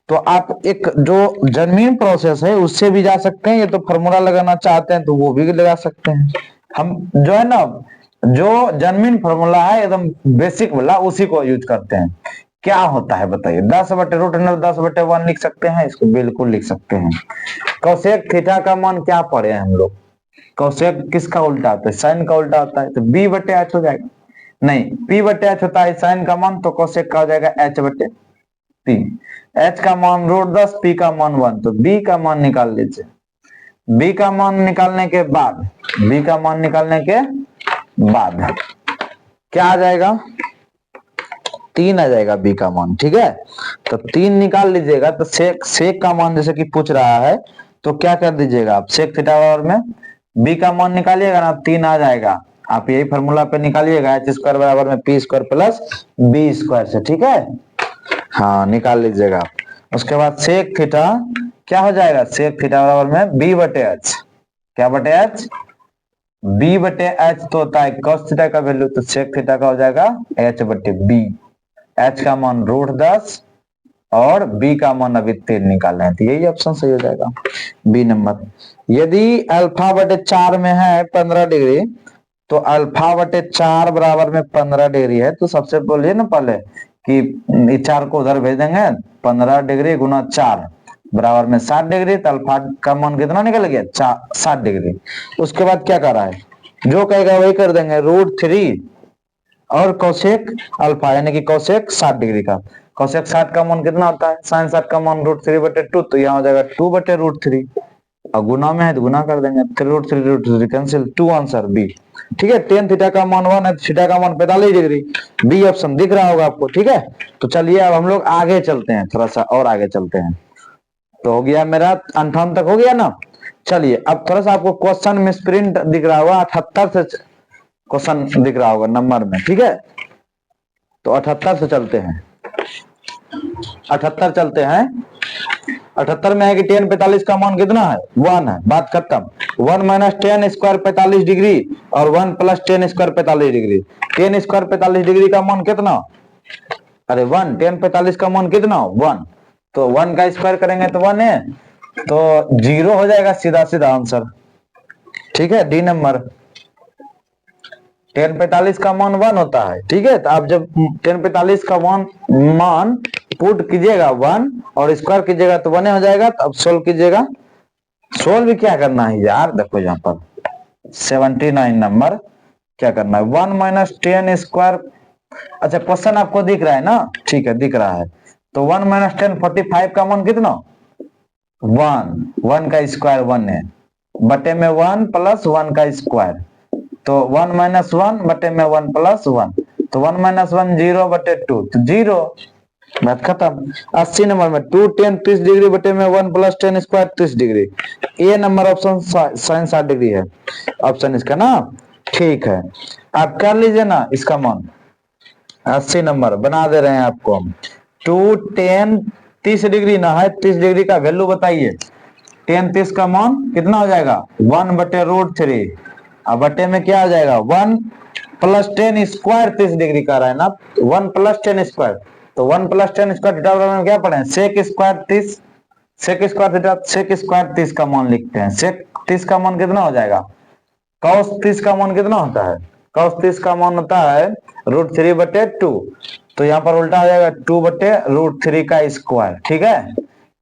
Speaker 1: तो आप एक जो जन्मीन प्रोसेस है उससे भी जा सकते हैं, ये तो फॉर्मूला लगाना चाहते हैं तो वो भी लगा सकते हैं। हम जो है ना, जो जन्मीन फॉर्मूला है एकदम बेसिक वाला उसी को यूज करते हैं। क्या होता है बताइए, 10/√10 10/1 लिख सकते हैं, इसको बिल्कुल लिख सकते हैं। कोसेक थीटा का मान क्या पढ़े हैं हम लोग, कोसेक किसका उल्टा होता है, साइन का उल्टा होता है, तो b/h हो जाएगा। नहीं, p/h होता है साइन का मान, तो कोसेक का हो जाएगा h/, पी। एच का मान √10, पी का मान 1, तो बी का मान निकाल लीजिए। बी का मान निकालने के बाद क्या आ जाएगा, 3 आ जाएगा बी का मान, ठीक है। तो 3 निकाल लीजिएगा। तो सेक का मान जैसे कि पूछ रहा है तो क्या कर दीजिएगा आप, सेक थीटा बराबर में बी का मान निकालिएगा ना, 3 आ जाएगा। आप यही फॉर्मूला पे निकालिएगा, एच स्क्वायर बराबर में P square plus B square से, ठीक है। हाँ निकाल लीजिएगा। उसके बाद सेक थीटा क्या हो जाएगा, सेक थीटा बराबर में बी बटे एच, क्या बटे एच, बी बटे एच तो होता है कॉस थीटा का वैल्यू, तो सेक थीटा का हो जाएगा एच बटे बी। एच का मान √10 और बी का मान अभी 3 निकाले हैं, तो यही ऑप्शन सही हो जाएगा, बी नंबर। यदि अल्फा बटे 4 में है 15 डिग्री, तो अल्फा बटे 4 बराबर में 15 डिग्री है, तो सबसे बोलिए ना पहले कि 4 को उधर भेज देंगे, 15 डिग्री गुना 4 बराबर में 60 डिग्री, तो अल्फा का मान कितना निकल गया, 60 डिग्री। उसके बाद क्या कर रहा है, जो कहेगा वही कर देंगे, √3 और कोसेक अल्फा यानी कि कोसेक 60 डिग्री का। कोसेक 60 का मान कितना होता है, साइन 60 का मान √3 बटे 2, तो यहाँ हो जाएगा 2 बटे √3, और गुना में है तो गुना कर देंगे, 3√3 कैंसिल, 2 आंसर बी, ठीक है। टेन थीटा का मान 1 है, थीटा का मान 45 डिग्री, बी ऑप्शन दिख रहा होगा आपको, ठीक है। तो चलिए अब हम लोग आगे चलते हैं, थोड़ा सा और आगे चलते हैं। तो हो गया मेरा 58 तक हो गया ना। चलिए अब थोड़ा सा आपको क्वेश्चन में स्प्रिंट दिख रहा होगा, 78 से क्वेश्चन दिख रहा होगा नंबर में, ठीक है। तो 78 से चलते हैं, 78 चलते हैं। 78 में है कि tan 45 का मान कितना है, 1 है, बात खत्म। 1 माइनस tan स्क्वायर 45 डिग्री और 1 plus tan square 45 degree. tan square 45 degree का मान कितना, अरे 1, tan 45 का मान कितना 1, तो 1 का स्क्वायर करेंगे तो 1 है, तो 0 हो जाएगा सीधा सीधा आंसर, ठीक है। डी नंबर, tan 45 का मान 1 होता है, ठीक है। तो आप जब tan 45 का मान पुट कीजिएगा 1 और स्क्वायर कीजिएगा तो 1 हो जाएगा। तो अब सोल्व कीजिएगा, सोल्व भी क्या करना है यार, देखो यहाँ पर 79 नंबर क्या करना है, 1 माइनस tan स्क्वायर, अच्छा क्वेश्चन आपको दिख रहा है ना, ठीक है दिख रहा है। तो 1 माइनस tan 45 का मान कितना, 1 का स्क्वायर 1 है, बटे में 1 प्लस 1 का स्क्वायर, तो 1 माइनस 1 बटे में 1 प्लस 1, तो 1 माइनस 1 0 बटे 2, तो 0, बात खत्म। 80 नंबर में 2 tan 30 डिग्री बटे में 1 प्लस tan स्क्वायर 30 डिग्री, ए नंबर ऑप्शन साइन 60 डिग्री है ऑप्शन इसका ना, ठीक है। आप कर लीजिए ना इसका मान, 80 नंबर बना दे रहे हैं आपको हम। 2 tan 30 डिग्री ना है, 30 डिग्री का वैल्यू बताइए, tan 30 का मान कितना हो जाएगा, 1 बटे √3, अब बटे में क्या हो जाएगा 1 प्लस tan स्क्वायर 30 डिग्री का रहा है ना, 1 प्लस tan स्क्वायर, तो 1 प्लस tan स्क्वायर थीटा बराबर में क्या पढ़े, sec square 30, sec square theta, sec square 30 का मान लिखते हैं। सेक 30 का मान कितना हो जाएगा, कॉस 30 का मान कितना होता है, कॉस 30 का मान होता है √3 बटे 2, तो यहाँ पर उल्टा हो जाएगा 2 बटे √3 का स्क्वायर, ठीक है।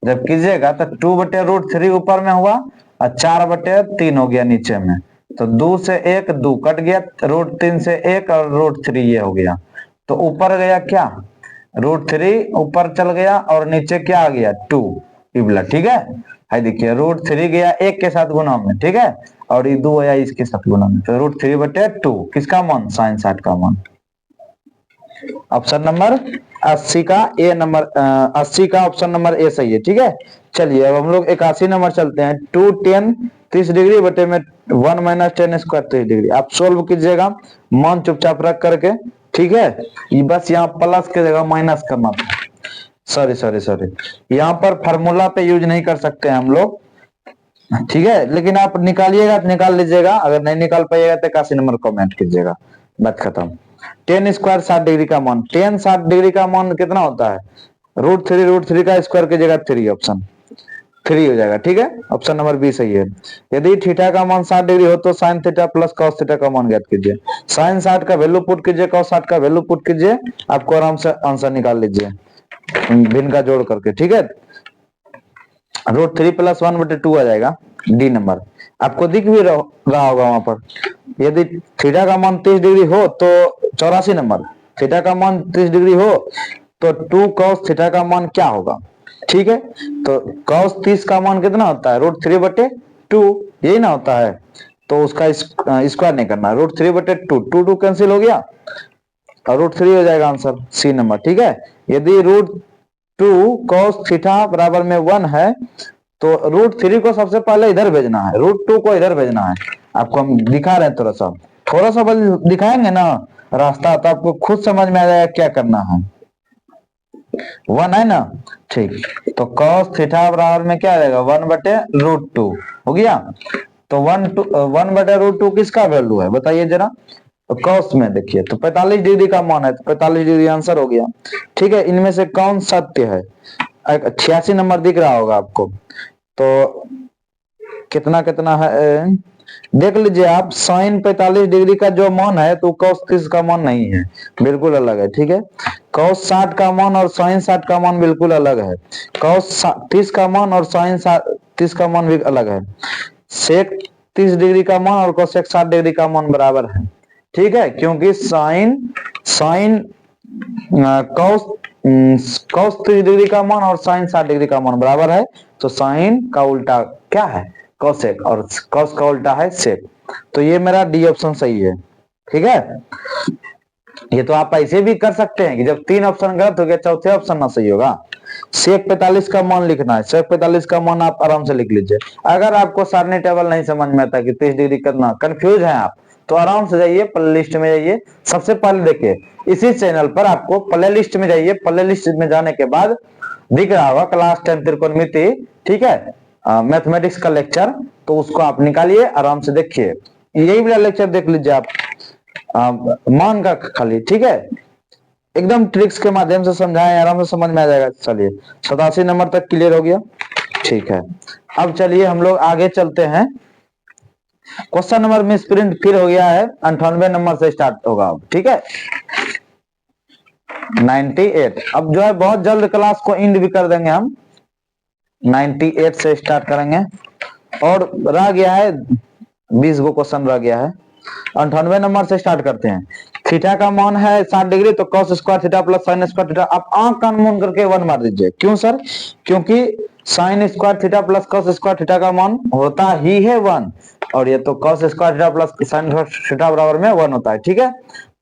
Speaker 1: जब कीजिएगा तो 2 बटे √3 ऊपर में हुआ और 4 बटे 3 हो गया नीचे में, तो 2 से 1 2 कट गया, √3 से 1 और √3 ये हो गया, तो ऊपर गया क्या, √3 ऊपर चल गया और नीचे क्या आ गया 2 इबला, ठीक है। देखिए √3 गया 1 के साथ गुना में, ठीक है, और ये 2 आया इसके साथ गुना में, तो √3 बटे 2 किसका मान, साइन 60 का मान। ऑप्शन नंबर 80 का ए नंबर, 80 का ऑप्शन नंबर ए सही है, ठीक है। चलिए अब हम लोग 81 नंबर चलते हैं। 2 tan 30 डिग्री बटे में 1 माइनस tan स्क्वायर 30 डिग्री, आप सोल्व कीजिएगा मान चुपचाप रख करके, ठीक है। ये बस यहाँ प्लस के जगह माइनस करना था, सॉरी यहाँ पर फार्मूला पे यूज नहीं कर सकते हैं हम लोग, ठीक है। लेकिन आप निकालिएगा तो निकाल लीजिएगा, अगर नहीं निकाल पाइएगा तो 81 नंबर कमेंट कीजिएगा, बात खत्म। tan स्क्वायर 60 डिग्री का मान, tan 60 डिग्री का मान कितना होता है, √3 का स्क्वायर की जगह 3, ऑप्शन 3 हो जाएगा, ठीक है। ऑप्शन नंबर बी सही है। यदि थीटा का मान 60 डिग्री हो तो sine theta plus cos theta का मान ज्ञात कीजिए। साइन 60 का वैल्यू पुट कीजिए, कॉस 60 का वैल्यू पुट कीजिए, आपको आराम से आंसर निकाल लीजिए भिन्न का जोड़ करके, ठीक है। √3 प्लस 1 बटे 2 आ जाएगा, डी नंबर। आपको दिख भी रहा होगा वहां पर, यदि थीटा का मान 30 डिग्री हो तो 84 नंबर, थीटा का मान 30 डिग्री हो तो 2 cos थीटा का मान क्या होगा, ठीक है। तो cos 30 का मान कितना होता है, √3/2, यही ना होता है। तो उसका स्क्वायर नहीं करना, √3/2, 2 कैंसिल हो गया और √3 हो जाएगा आंसर, सी नंबर, ठीक है। यदि √2 cos थीटा बराबर में 1 है तो √3 को सबसे पहले इधर भेजना है, √2 को इधर भेजना है। आपको हम दिखा रहे हैं, थोड़ा सा बल दिखाएंगे ना रास्ता, तो आपको खुद समझ में आ जाएगा क्या करना है। 1 है ना, ठीक। तो cos थीटा बराबर में क्या आ जाएगा, 1/√2 हो गया। तो 1/√2 किसका वैल्यू है बताइए जरा, तो cos में देखिए, तो 45 डिग्री का मान है, तो 45 डिग्री आंसर हो गया, ठीक है। इनमें से कौन सत्य है, 86 नंबर दिख रहा होगा आपको। तो कितना कितना है देख लीजिए आप, साइन 45 डिग्री का जो मान है तो cos 30 का मान नहीं है, बिल्कुल अलग है, ठीक है। cos 60 का मान और साइन 60 का मान बिल्कुल अलग है। cos 30 का मान और साइन 30 का मान भी अलग है। sec 30 डिग्री का मान और cosec 60 डिग्री का मान बराबर है, ठीक है। क्योंकि साइन साइन cos 30 डिग्री का मान और साइन 60 डिग्री का मान बराबर है, तो साइन का उल्टा क्या है, cosec, और cos का उल्टा है sec। तो ये मेरा डी ऑप्शन सही है, ठीक है। ये तो आप ऐसे भी कर सकते हैं कि जब 3 ऑप्शन गलत हो गया, चौथे ऑप्शन ना सही होगा। sec 45 का मान लिखना है, sec 45 का मान आप आराम से लिख लीजिए। अगर आपको सारणी टेबल नहीं समझ में आता कि 30 डिग्री करना, कंफ्यूज है आप, तो आराम से जाइए प्ले लिस्ट में जाइए। सबसे पहले देखिए इसी चैनल पर आपको प्ले लिस्ट में जाइए, प्ले लिस्ट में जाने के बाद दिख रहा होगा क्लास 10 त्रिकोणमिति, ठीक है, मैथमेटिक्स का लेक्चर, तो उसको आप निकालिए, आराम से देखिए, यही वाला लेक्चर देख लीजिए आप, मान का खाली, ठीक है। एकदम ट्रिक्स के माध्यम से समझाएं, आराम से समझ में आ जाएगा। चलिए 87 नंबर तक क्लियर हो गया, ठीक है। अब चलिए हम लोग आगे चलते हैं। क्वेश्चन नंबर मिस प्रिंट फिर हो गया है, 98 नंबर से स्टार्ट होगा अब, ठीक है। 98, अब जो है बहुत जल्द क्लास को एंड भी कर देंगे हम, 98 से स्टार्ट करेंगे। और रह गया है 20 गो क्वेश्चन रह गया है। 98 नंबर से स्टार्ट करते हैं। थीटा का मान है 60 डिग्री, तो cos square theta plus sign square theta, आप आंख कान मूंद करके 1 मार दीजिए। क्यों सर, क्योंकि sign square theta plus cos square theta का मान होता ही है 1, और ये तो cos square theta plus sine theta बराबर में 1 होता है, ठीक है।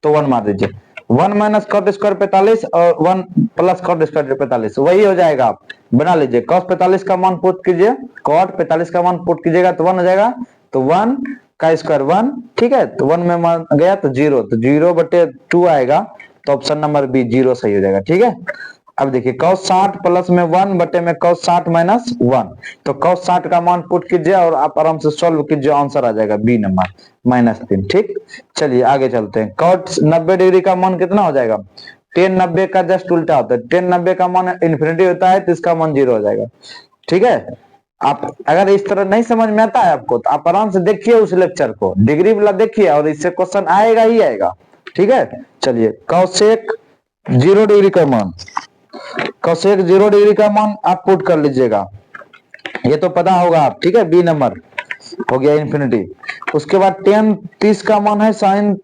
Speaker 1: तो 1 मार दीजिए। 1 माइनस cot स्क्वायर 45 और 1 प्लस cot स्क्वायर 45, वही हो जाएगा। आप बना लीजिए, cos 45 का मान पुट कीजिए, cot 45 का मान पुट कीजिएगा तो 1 हो जाएगा, तो 1 का स्क्वायर 1, ठीक है। तो 1 में मान गया तो 0, तो 0/2 आएगा, तो ऑप्शन नंबर बी 0 सही हो जाएगा, ठीक है। अब देखिए cos 60 प्लस में 1 बटे में cos 60 माइनस 1, तो cos 60 का मान पुट कीजिए और आप आराम से सॉल्व कीजिए, आंसर आ जाएगा बी नंबर -3, ठीक। चलिए आगे चलते हैं। cot 90 डिग्री का मान कितना हो जाएगा, tan 90 का जस्ट उल्टा होता है, tan 90 का मान इन्फिनिटी होता है, तो इसका मान 0 हो जाएगा, ठीक है। आप अगर इस तरह नहीं समझ में आता है आपको, तो आप आराम से देखिए उस लेक्चर को, डिग्री वाला देखिए, और इससे क्वेश्चन आएगा ही आएगा, ठीक है। चलिए cosec 0 डिग्री का मान, cosec 0 डिग्री का मान आप पुट कर लीजिएगा, ये तो पता होगा आप, ठीक है। बी नंबर हो गया इन्फिनिटी। उसके बाद tan 30 का मान है, साइन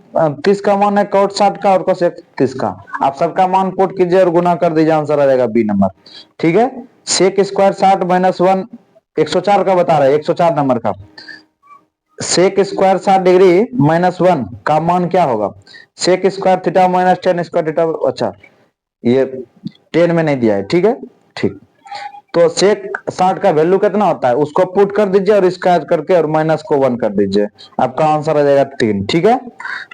Speaker 1: 30 का मान है, cot 60 का और cosec 30 का, आप सबका मान पुट कीजिए और गुना कर दीजिए, आंसर आ जाएगा बी नंबर, ठीक है। sec स्क्वायर 60 माइनस 1 104 का बता रहा है, 104 नंबर का। sec स्क्वायर 60 डिग्री माइनस 1 का मान क्या होगा, sec square theta minus tan square theta, अच्छा ये 10 में नहीं दिया है, ठीक है, ठीक। तो sec 60 का वैल्यू कितना होता है, उसको पुट कर दीजिए और स्क्वायर करके और माइनस को 1 कर दीजिए, आपका आंसर आ जाएगा 3, ठीक है।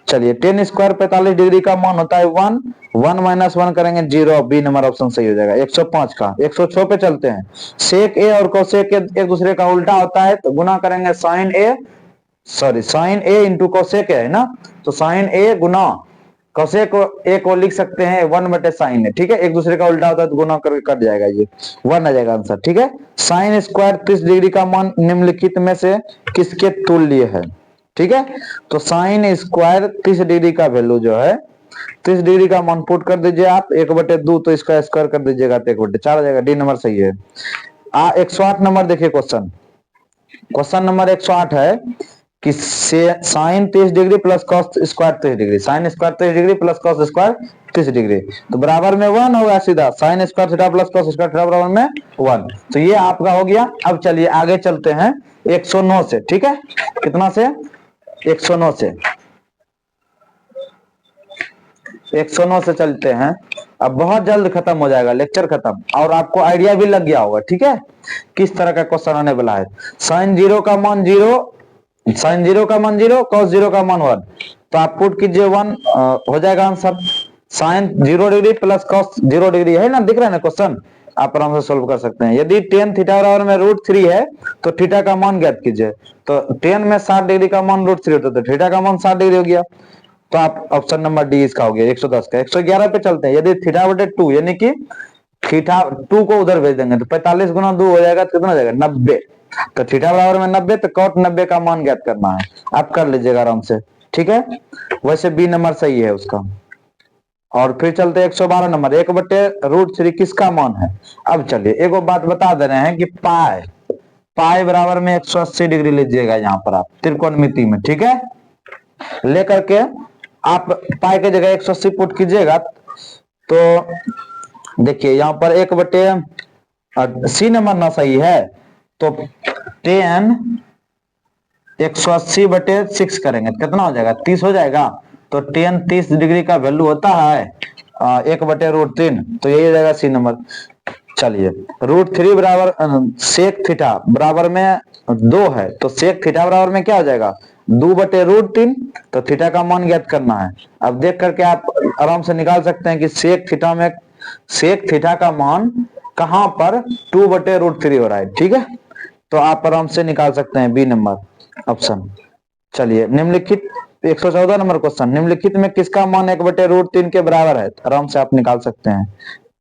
Speaker 1: चलिए tan स्क्वायर 45 डिग्री का मान होता है 1, 1 माइनस 1 करेंगे 0, बी नंबर ऑप्शन सही हो जाएगा। 105 का 106 पे चलते हैं। sec a और cosec a एक दूसरे का उल्टा होता है, तो गुना करेंगे साइन a इंटू cosec है ना, तो साइन a गुना cosec a को लिख सकते हैं 1/sin a, ठीक है। एक दूसरे का उल्टा होता है तो गुना करके कट जाएगा, ये 1 आ जाएगा आंसर, ठीक है। साइन स्क्वायर 30 डिग्री का मान निम्नलिखित में से किसके तुल्य है, ठीक है। तो साइन स्क्वायर 30 डिग्री का वैल्यू जो है, 30 डिग्री का मान पुट कर दीजिए आप, 1/2, तो इसका स्क्वायर कर दीजिएगा तो 1/4 आ जाएगा, डी नंबर सही है। 108 नंबर देखिए क्वेश्चन, क्वेश्चन नंबर 108 है कि sine 30 degree plus cos square 30 degree, sine square 30 degree plus cos square 30 degree, तो बराबर में 1 होगा सीधा, sine square theta plus cos square theta बराबर में 1। तो ये आपका हो गया। अब चलिए आगे चलते हैं 109 से, ठीक है, कितना से, 109 से, 109 से चलते हैं। अब बहुत जल्द खत्म हो जाएगा लेक्चर खत्म, और आपको आइडिया भी लग गया होगा, ठीक है, किस तरह का क्वेश्चन आने वाला है। साइन जीरो का मान 0, साइन 0 का मान 0, कॉस 0 का मान 1, तो आप पुट कीजिए 1, हो जाएगा answer. Sine 0 degree plus cos 0 degree है ना, दिख रहा है ना क्वेश्चन, आप आराम से सोल्व कर सकते हैं। यदि टेन थीटा बराबर में √3 है तो थीटा का मान ज्ञात कीजिए। तो टेन में 60 डिग्री का मान √3 होता है, तो थीटा का मान 60 डिग्री हो गया। तो आप ऑप्शन नंबर डी इसका हो गया 110 का। 111 पे चलते हैं। यदि थीटा बटे 2 यानी कि थीटा 2 को उधर भेज देंगे तो 45 गुना 2 हो जाएगा, तो कितना हो जाएगा 90। तो थीटा बराबर में 90, तो कॉट 90 का मान ज्ञात करना है, आप कर लीजिएगा आराम से, ठीक है। वैसे बी नंबर सही है उसका। और फिर चलते 112 नंबर, 1/√3 किसका मान है। अब चलिए एक बात बता दे रहे हैं कि पाई, पाई बराबर में 180 डिग्री लीजिएगा यहाँ पर आप त्रिकोणमिति में, ठीक है। लेकर के आप पाई के जगह 180 पुट कीजिएगा, तो देखिए यहाँ पर 1/सी नंबर ना सही है, तो 10 180/6 करेंगे तो कितना हो जाएगा 30 हो जाएगा। तो 10 30 डिग्री का वैल्यू होता है 1/√3, तो यही हो जाएगा सी नंबर। चलिए √3 बराबर सेक थीटा बराबर में 2 है, तो सेक थीटा बराबर में क्या हो जाएगा 2/√3, तो थीटा का मान ज्ञात करना है। अब देख करके आप आराम से निकाल सकते हैं कि सेक थीटा में, सेक थीटा का मान कहां पर 2/√3 हो रहा है, ठीक है। तो आप आराम से निकाल सकते हैं बी नंबर ऑप्शन। चलिए निम्नलिखित 114 नंबर क्वेश्चन, निम्नलिखित में किसका मान 1/√3 के बराबर है, आराम से आप निकाल सकते हैं।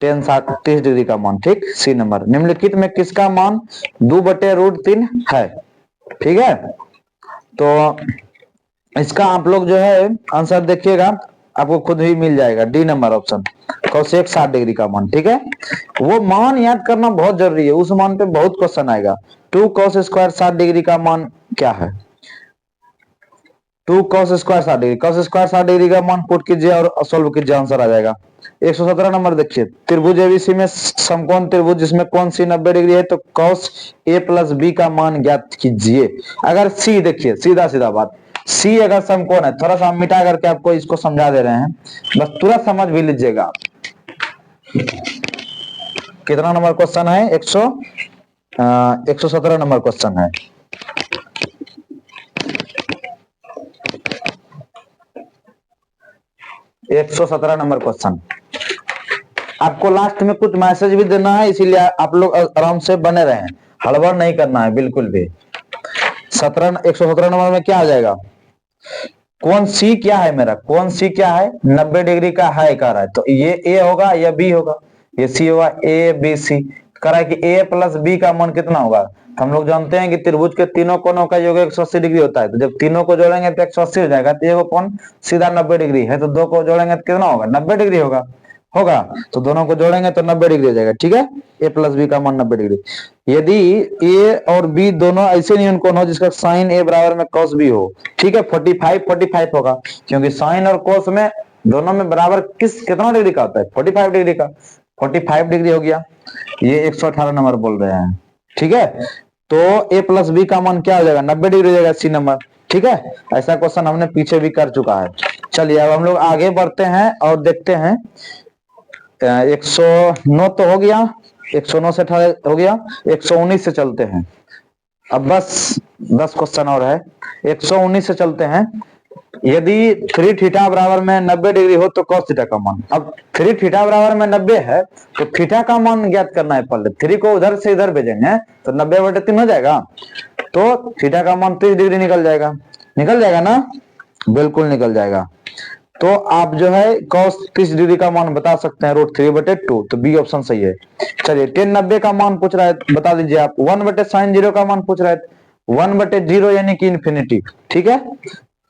Speaker 1: 30 डिग्री का मान, ठीक, सी नंबर। निम्नलिखित में किसका मान 2/√3 है, ठीक है। तो इसका आप लोग जो है आंसर देखिएगा, आपको खुद ही मिल जाएगा, D number option, cosec 60 degree का मान, ठीक है। वो मान याद करना बहुत जरूरी है, उस मान पे बहुत क्वेश्चन आएगा। 2 cos स्क्वायर 60 डिग्री का मान क्या है, 2 cos square 60 degree, cos square 60 degree का मान पुट कीजिए और सॉल्व कीजिए, आंसर आ जाएगा। 117 नंबर देखिए, त्रिभुज एबीसी में समकोण त्रिभुज जिसमें कोण सी 90 डिग्री है, तो cos a प्लस b का मान ज्ञात कीजिए। अगर सी, देखिए सीधा सीधा बात, सी अगर समकोण है, थोड़ा सा मिटा करके आपको इसको समझा दे रहे हैं, बस तुरंत समझ भी लीजिएगा। कितना नंबर क्वेश्चन है, 117 नंबर क्वेश्चन है। एक 117 नंबर क्वेश्चन। आपको लास्ट में कुछ मैसेज भी देना है, इसीलिए आप लोग आराम से बने रहें, हड़बड़ नहीं करना है बिल्कुल भी। 117 नंबर में क्या आ जाएगा, कौन सी क्या है, मेरा कौन सी क्या है 90 डिग्री का है कह रहा है, तो ये ए होगा या बी होगा, ये सी होगा, ए बी सी। कह रहा है कि ए प्लस बी का मान कितना होगा। हम लोग जानते हैं कि त्रिभुज के तीनों कोनों का योग 180 डिग्री होता है, तो जब तीनों को जोड़ेंगे तो 180 हो जाएगा, तो ये कोण सीधा 90 डिग्री है, तो दो को जोड़ेंगे तो कितना होगा 90 डिग्री होगा, होगा, तो दोनों को जोड़ेंगे तो 90 डिग्री हो जाएगा, ठीक है। ए प्लस बी का मान 90 डिग्री। यदि ए और बी दोनों ऐसे न्यून कोण हो जिसका साइन ए बराबर में कॉस बी हो, ठीक है, 45 होगा, क्योंकि साइन और कॉस में दोनों में बराबर कितना डिग्री का होता है 45 डिग्री का, 45 डिग्री हो गया। ये 118 नंबर बोल रहे हैं, ठीक है। तो ए प्लस बी का मान क्या हो जाएगा 90 डिग्री हो जाएगा, सी नंबर, ठीक है। ऐसा क्वेश्चन हमने पीछे भी कर चुका है। चलिए अब हम लोग आगे बढ़ते हैं और देखते हैं 109 तो हो गया, 109 से 18 हो गया, 119 से चलते हैं। अब बस 10 क्वेश्चन और है, 119 से चलते हैं। यदि 3 थीटा बराबर में 90 डिग्री हो तो cos थीटा का मान। अब 3 थीटा बराबर में 90 है तो थीटा का मान ज्ञात करना है। पहले 3 को उधर से इधर भेजेंगे तो 90/3 हो जाएगा, तो थीटा का मान 30 डिग्री निकल जाएगा, निकल जाएगा ना, बिल्कुल निकल जाएगा। तो आप जो है cos 30 डिग्री का मान बता सकते हैं √3/2, तो बी ऑप्शन सही है। चलिए 1090 का मान पूछ रहा है, बता दीजिए आप। 1/sin0 का मान पूछ रहा है, 1/0 यानी कि इंफिनिटी, ठीक है,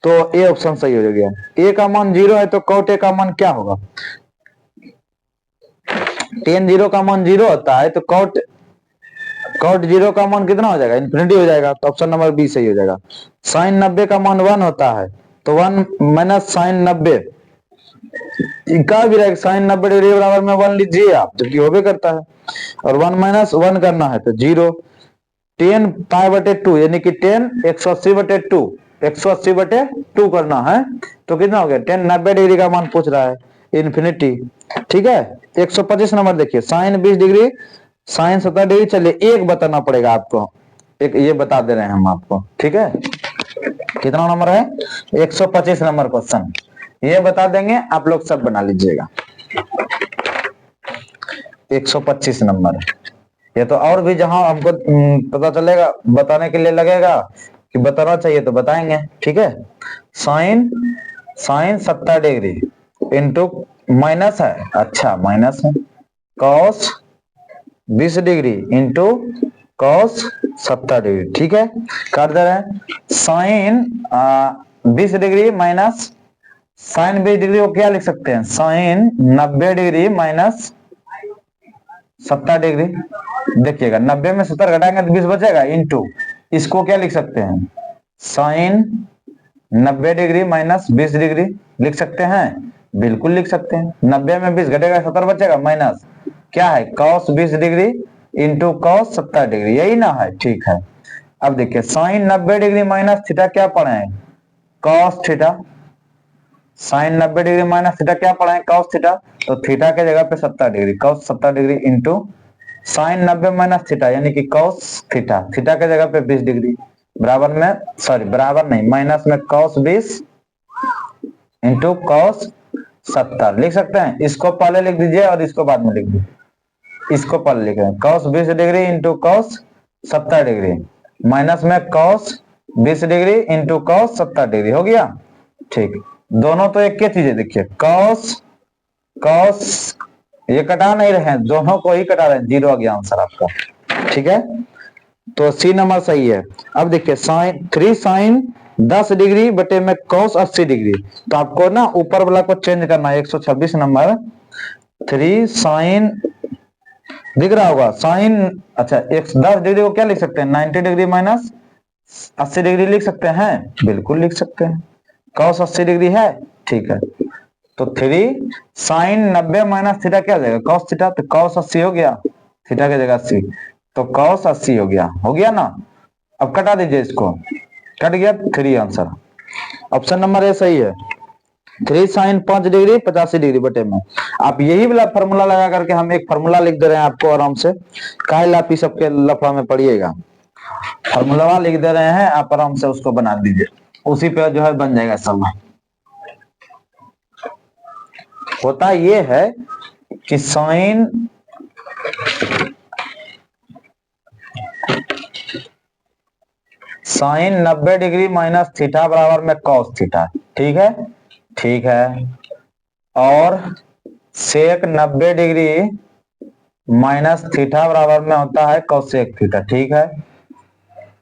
Speaker 1: तो ए ऑप्शन सही हो गया। ए का मान 0 है तो cot a का मान क्या होगा, tan 0 का मान 0 होता है तो cot कॉट 0 का मान कितना हो जाएगा, इन्फिनिटी हो जाएगा, तो ऑप्शन नंबर बी सही हो जाएगा। साइन 90 का मान 1 होता है, तो 1 माइनस साइन 90 का भी रहेगा, साइन 90 डिग्री बराबर में 1 लीजिए आप, जबकि हो भी करता है, और 1 माइनस 1 करना है तो 0। 10 पाई बटे 2 यानी कि 10 180 बटे 2, 180 बटे 2 करना है, तो कितना हो गया, 10 90 डिग्री का मान पूछ रहा है, इन्फिनिटी। ठीक है, 125 नंबर देखिए, साइन 20 डिग्री साइन 70 डिग्री। चलिए एक बताना पड़ेगा आपको, एक ये बता दे रहे हैं हम आपको। ठीक है, कितना नंबर है, 125 नंबर क्वेश्चन, ये बता देंगे, आप लोग सब बना लीजिएगा। 125 नंबर, ये तो और भी जहां हमको पता चलेगा बताने के लिए लगेगा कि बताना चाहिए तो बताएंगे। ठीक है, साइन 70 डिग्री इंटू माइनस है, अच्छा माइनस है, cos 20 degree into cos 70 degree. ठीक है, कर दे रहे हैं, sine 20 degree minus sine 20 degree को क्या लिख सकते हैं, साइन 90 डिग्री माइनस 70 डिग्री। देखिएगा 90 में 70 घटाएंगे तो 20 बचेगा, इंटू इसको क्या लिख सकते हैं, साइन 90 डिग्री माइनस 20 डिग्री लिख सकते हैं, बिल्कुल लिख सकते हैं। 90 में 20 घटेगा 70 बचेगा, माइनस क्या है, cos 20 degree into cos 70 degree, यही ना है। ठीक है, अब देखिए साइन 90 डिग्री माइनस थीटा क्या पढ़े हैं, cos theta, sine 90 degree minus theta क्या पढ़ा है, कॉस थीटा, तो थीटा के जगह पे 70 degree, cos 70 degree into sine 90 minus theta यानी कि कॉस थीटा, थीटा के जगह पे 20 डिग्री, बराबर में सॉरी बराबर नहीं माइनस में कॉस 20 इंटू कॉस 70 लिख सकते हैं। इसको पहले लिख दीजिए और इसको बाद में लिख दीजिए, इसको पहले लिख रहे हैं, cos 20 degree into cos 70 degree minus में cos 20 degree into cos 70 degree, हो गया। ठीक, दोनों तो एक ही चीज है, देखिए कॉस कॉस ये कटा नहीं रहे हैं, दोनों को ही कटा रहे हैं, 0 आ गया आंसर आपका। ठीक है, तो सी नंबर सही है। अब देखिए साइन 3 साइन 10 डिग्री बटे में कॉस 80 डिग्री, तो आपको ना ऊपर वाला को चेंज करना है, 126 नंबर 3 साइन दिख रहा होगा साइन, अच्छा 10 डिग्री को क्या लिख सकते हैं, 90 डिग्री माइनस 80 डिग्री लिख सकते हैं, बिल्कुल लिख सकते हैं, कॉस 80 डिग्री है। ठीक है, तो 3 साइन 90 माइनस थीटा क्या हो जाएगा, कॉस थीटा, तो कॉस 80 हो गया, थीटा की जगह 80, तो कॉस 80 हो गया ना। अब कटा दीजिए इसको, कट गया, 3 आंसर, ऑप्शन नंबर ए सही है। 3 साइन 5 डिग्री 85 डिग्री बटे में, आप यही वाला फॉर्मूला लगा करके हम एक फॉर्मूला लिख दे रहे हैं आपको आराम से, काहे आप इस सबके लफड़ा में पढ़िएगा, फॉर्मूला लिख दे रहे हैं, आप आराम से उसको बना दीजिए, उसी पे जो है बन जाएगा सब। होता ये है कि sine sine 90 degree minus theta बराबर में कॉस थीटा, ठीक है, ठीक है, और सेक 90 डिग्री माइनस थीटा बराबर में होता है कोसेक थीटा, ठीक है,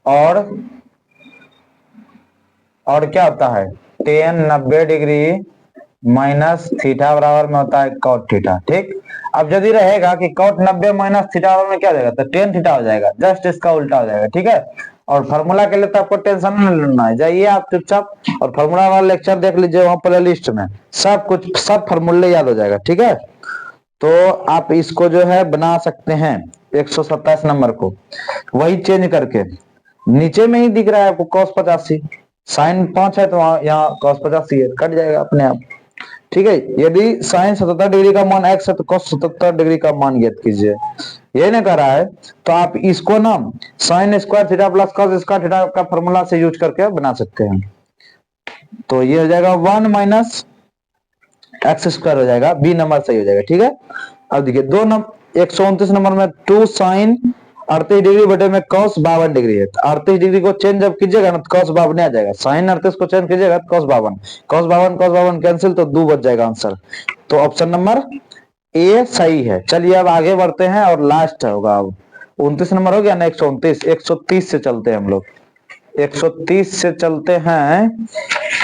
Speaker 1: और क्या होता है, टेन 90 डिग्री माइनस थीटा बराबर में होता है कॉट थीटा। ठीक, अब यदि रहेगा कि कॉट 90 माइनस थीटा बराबर में क्या हो जाएगा, तो टेन थीटा हो जाएगा, जस्ट इसका उल्टा हो जाएगा। ठीक है, और फार्मूला के लिए तो आपको टेंशन नहीं लेना है, जाइए आप चुपचाप और फार्मूला वाला लेक्चर देख लीजिए, वहां प्ले लिस्ट में सब कुछ सब फार्मूले याद हो जाएगा। ठीक है, तो आप इसको जो है बना सकते हैं 127 नंबर को, वही चेंज करके, नीचे में ही दिख रहा है आपको cos 85, साइन 5 है तो यहाँ cos 85 है, कट जाएगा अपने आप। ठीक है, यदि साइन 77 डिग्री का मान x है तो cos 77 डिग्री का मान ज्ञात कीजिए, ये नहीं कर रहा है तो आप इसको ना sign square theta plus cos square theta का फॉर्मूला से यूज करके बना सकते हैं, तो ये हो जाएगा 1 माइनस एक्स स्क्वायर हो जाएगा, बी नंबर सही हो जाएगा। ठीक है, अब देखिए 129 नंबर में 2 साइन 38 डिग्री बटे में cos 52 डिग्री है, तो 38 डिग्री को चेंज जब कीजिएगा ना तो cos 52 आ जाएगा, साइन 38 को चेंज कीजिएगा तो cos 52 कैंसिल, तो 2 बच जाएगा आंसर, तो ऑप्शन नंबर ए सही है। चलिए अब आगे बढ़ते हैं और लास्ट होगा, अब 29 नंबर हो गया ना, 130 से चलते हैं हम लोग, 130 से चलते हैं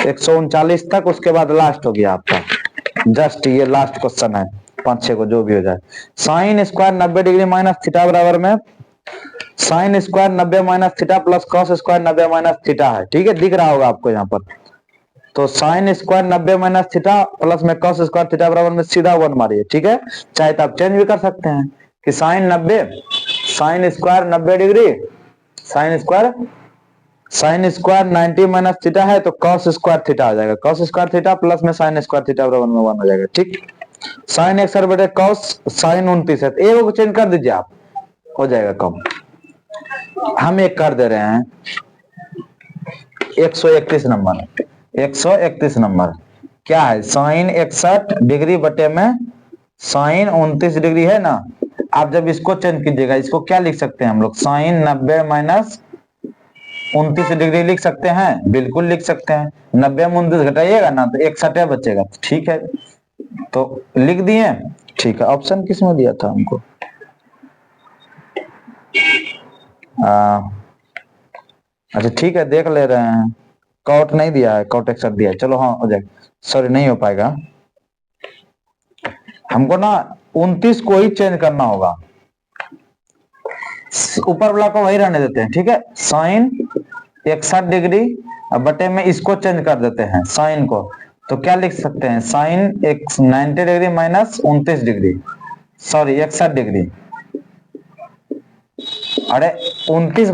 Speaker 1: 139 तक, उसके बाद लास्ट हो गया आपका, जस्ट ये लास्ट क्वेश्चन है, 5-6 को जो भी हो जाए। Sign square 90 degree minus theta बराबर में sine square 90 minus theta plus cos square 90 minus theta है, ठीक है, दिख रहा होगा आपको यहाँ पर। तो sign square 90 minus theta plus में कॉस स्क्वायर थीटा बराबर में सीधा 1 मारिए, ठीक है। चाहे तो आप चेंज भी कर सकते हैं कि sine 90 sine square 90 degree sine square 90 minus theta है तो कॉस स्क्वायर थीटा आ जाएगा, कॉस स्क्वायर थीटा प्लस में साइन स्क्वायर थीटा बराबर में 1 हो जाएगा, ठीक। साइन एक्स बटे कॉस साइन 29 है, एक को चेंज कर दीजिए आप, हो जाएगा कम। हम एक कर दे रहे हैं 131 नंबर, 131 नंबर क्या है, साइन 61 डिग्री बटे में साइन 29 डिग्री है ना। आप जब इसको चेंज कीजिएगा, इसको क्या लिख सकते हैं हम लोग, साइन 90 माइनस 29 डिग्री लिख सकते हैं, बिल्कुल लिख सकते हैं। 90 में 29 घटाइएगा ना तो 61 बचेगा, ठीक है, तो लिख दिए, ठीक है। ऑप्शन किस में दिया था हमको, अच्छा ठीक है, देख ले रहे हैं, कॉट नहीं दिया है, कॉट एक्सर दिया है, चलो हाँ हो जाएगा, सॉरी नहीं हो पाएगा, हमको ना 29 को ही चेंज करना होगा, ऊपर वाला को वही रहने देते हैं, ठीक है। साइन 61 डिग्री बटे में इसको चेंज कर देते हैं साइन को, तो क्या लिख सकते हैं, sine 90 degree minus 29 degree, sorry 61 degree, अरे 29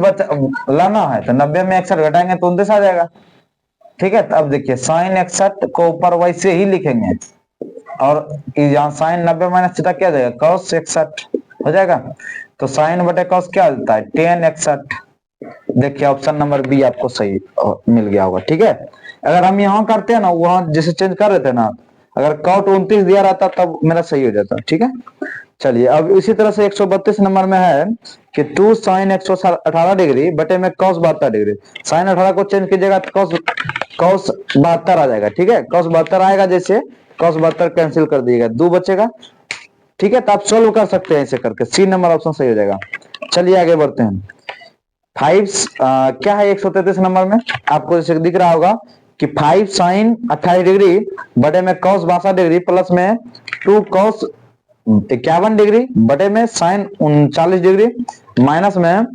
Speaker 1: लाना है तो 90 में 61 घटाएंगे तो 29 आ जाएगा, ठीक है। तो अब देखिए साइन 61 को ऊपर वैसे ही लिखेंगे और यहाँ साइन 90 माइनस थीटा क्या जाएगा, कॉस 61 हो जाएगा। तो साइन बटे कॉस क्या होता है, टेन 61। देखिए ऑप्शन नंबर बी आपको सही मिल गया होगा, ठीक है। अगर हम यहाँ करते हैं ना, वहां जैसे चेंज कर रहे थे ना, अगर कॉट 29 दिया रहता तब मेरा सही हो जाता, ठीक है। चलिए अब इसी तरह से 132 नंबर में है कि 2 साइन 118 डिग्री बटे में कॉस 72 डिग्री, साइन 18 को चेंज कीजिएगा तो कॉस 72 आ जाएगा, ठीक है। कॉस 72 आएगा, जैसे कॉस 72 कैंसिल कर दिएगा, 2 बचेगा, ठीक है। तो आप सोल्व कर सकते हैं ऐसे करके, सी नंबर ऑप्शन सही हो जाएगा। चलिए आगे बढ़ते हैं। 5 क्या है 133 नंबर में, आपको जैसे दिख रहा होगा कि 5 साइन 28 डिग्री बटे में कॉस 62 डिग्री प्लस में 2 कॉस 51 डिग्री बटे में साइन 39 डिग्री माइनस में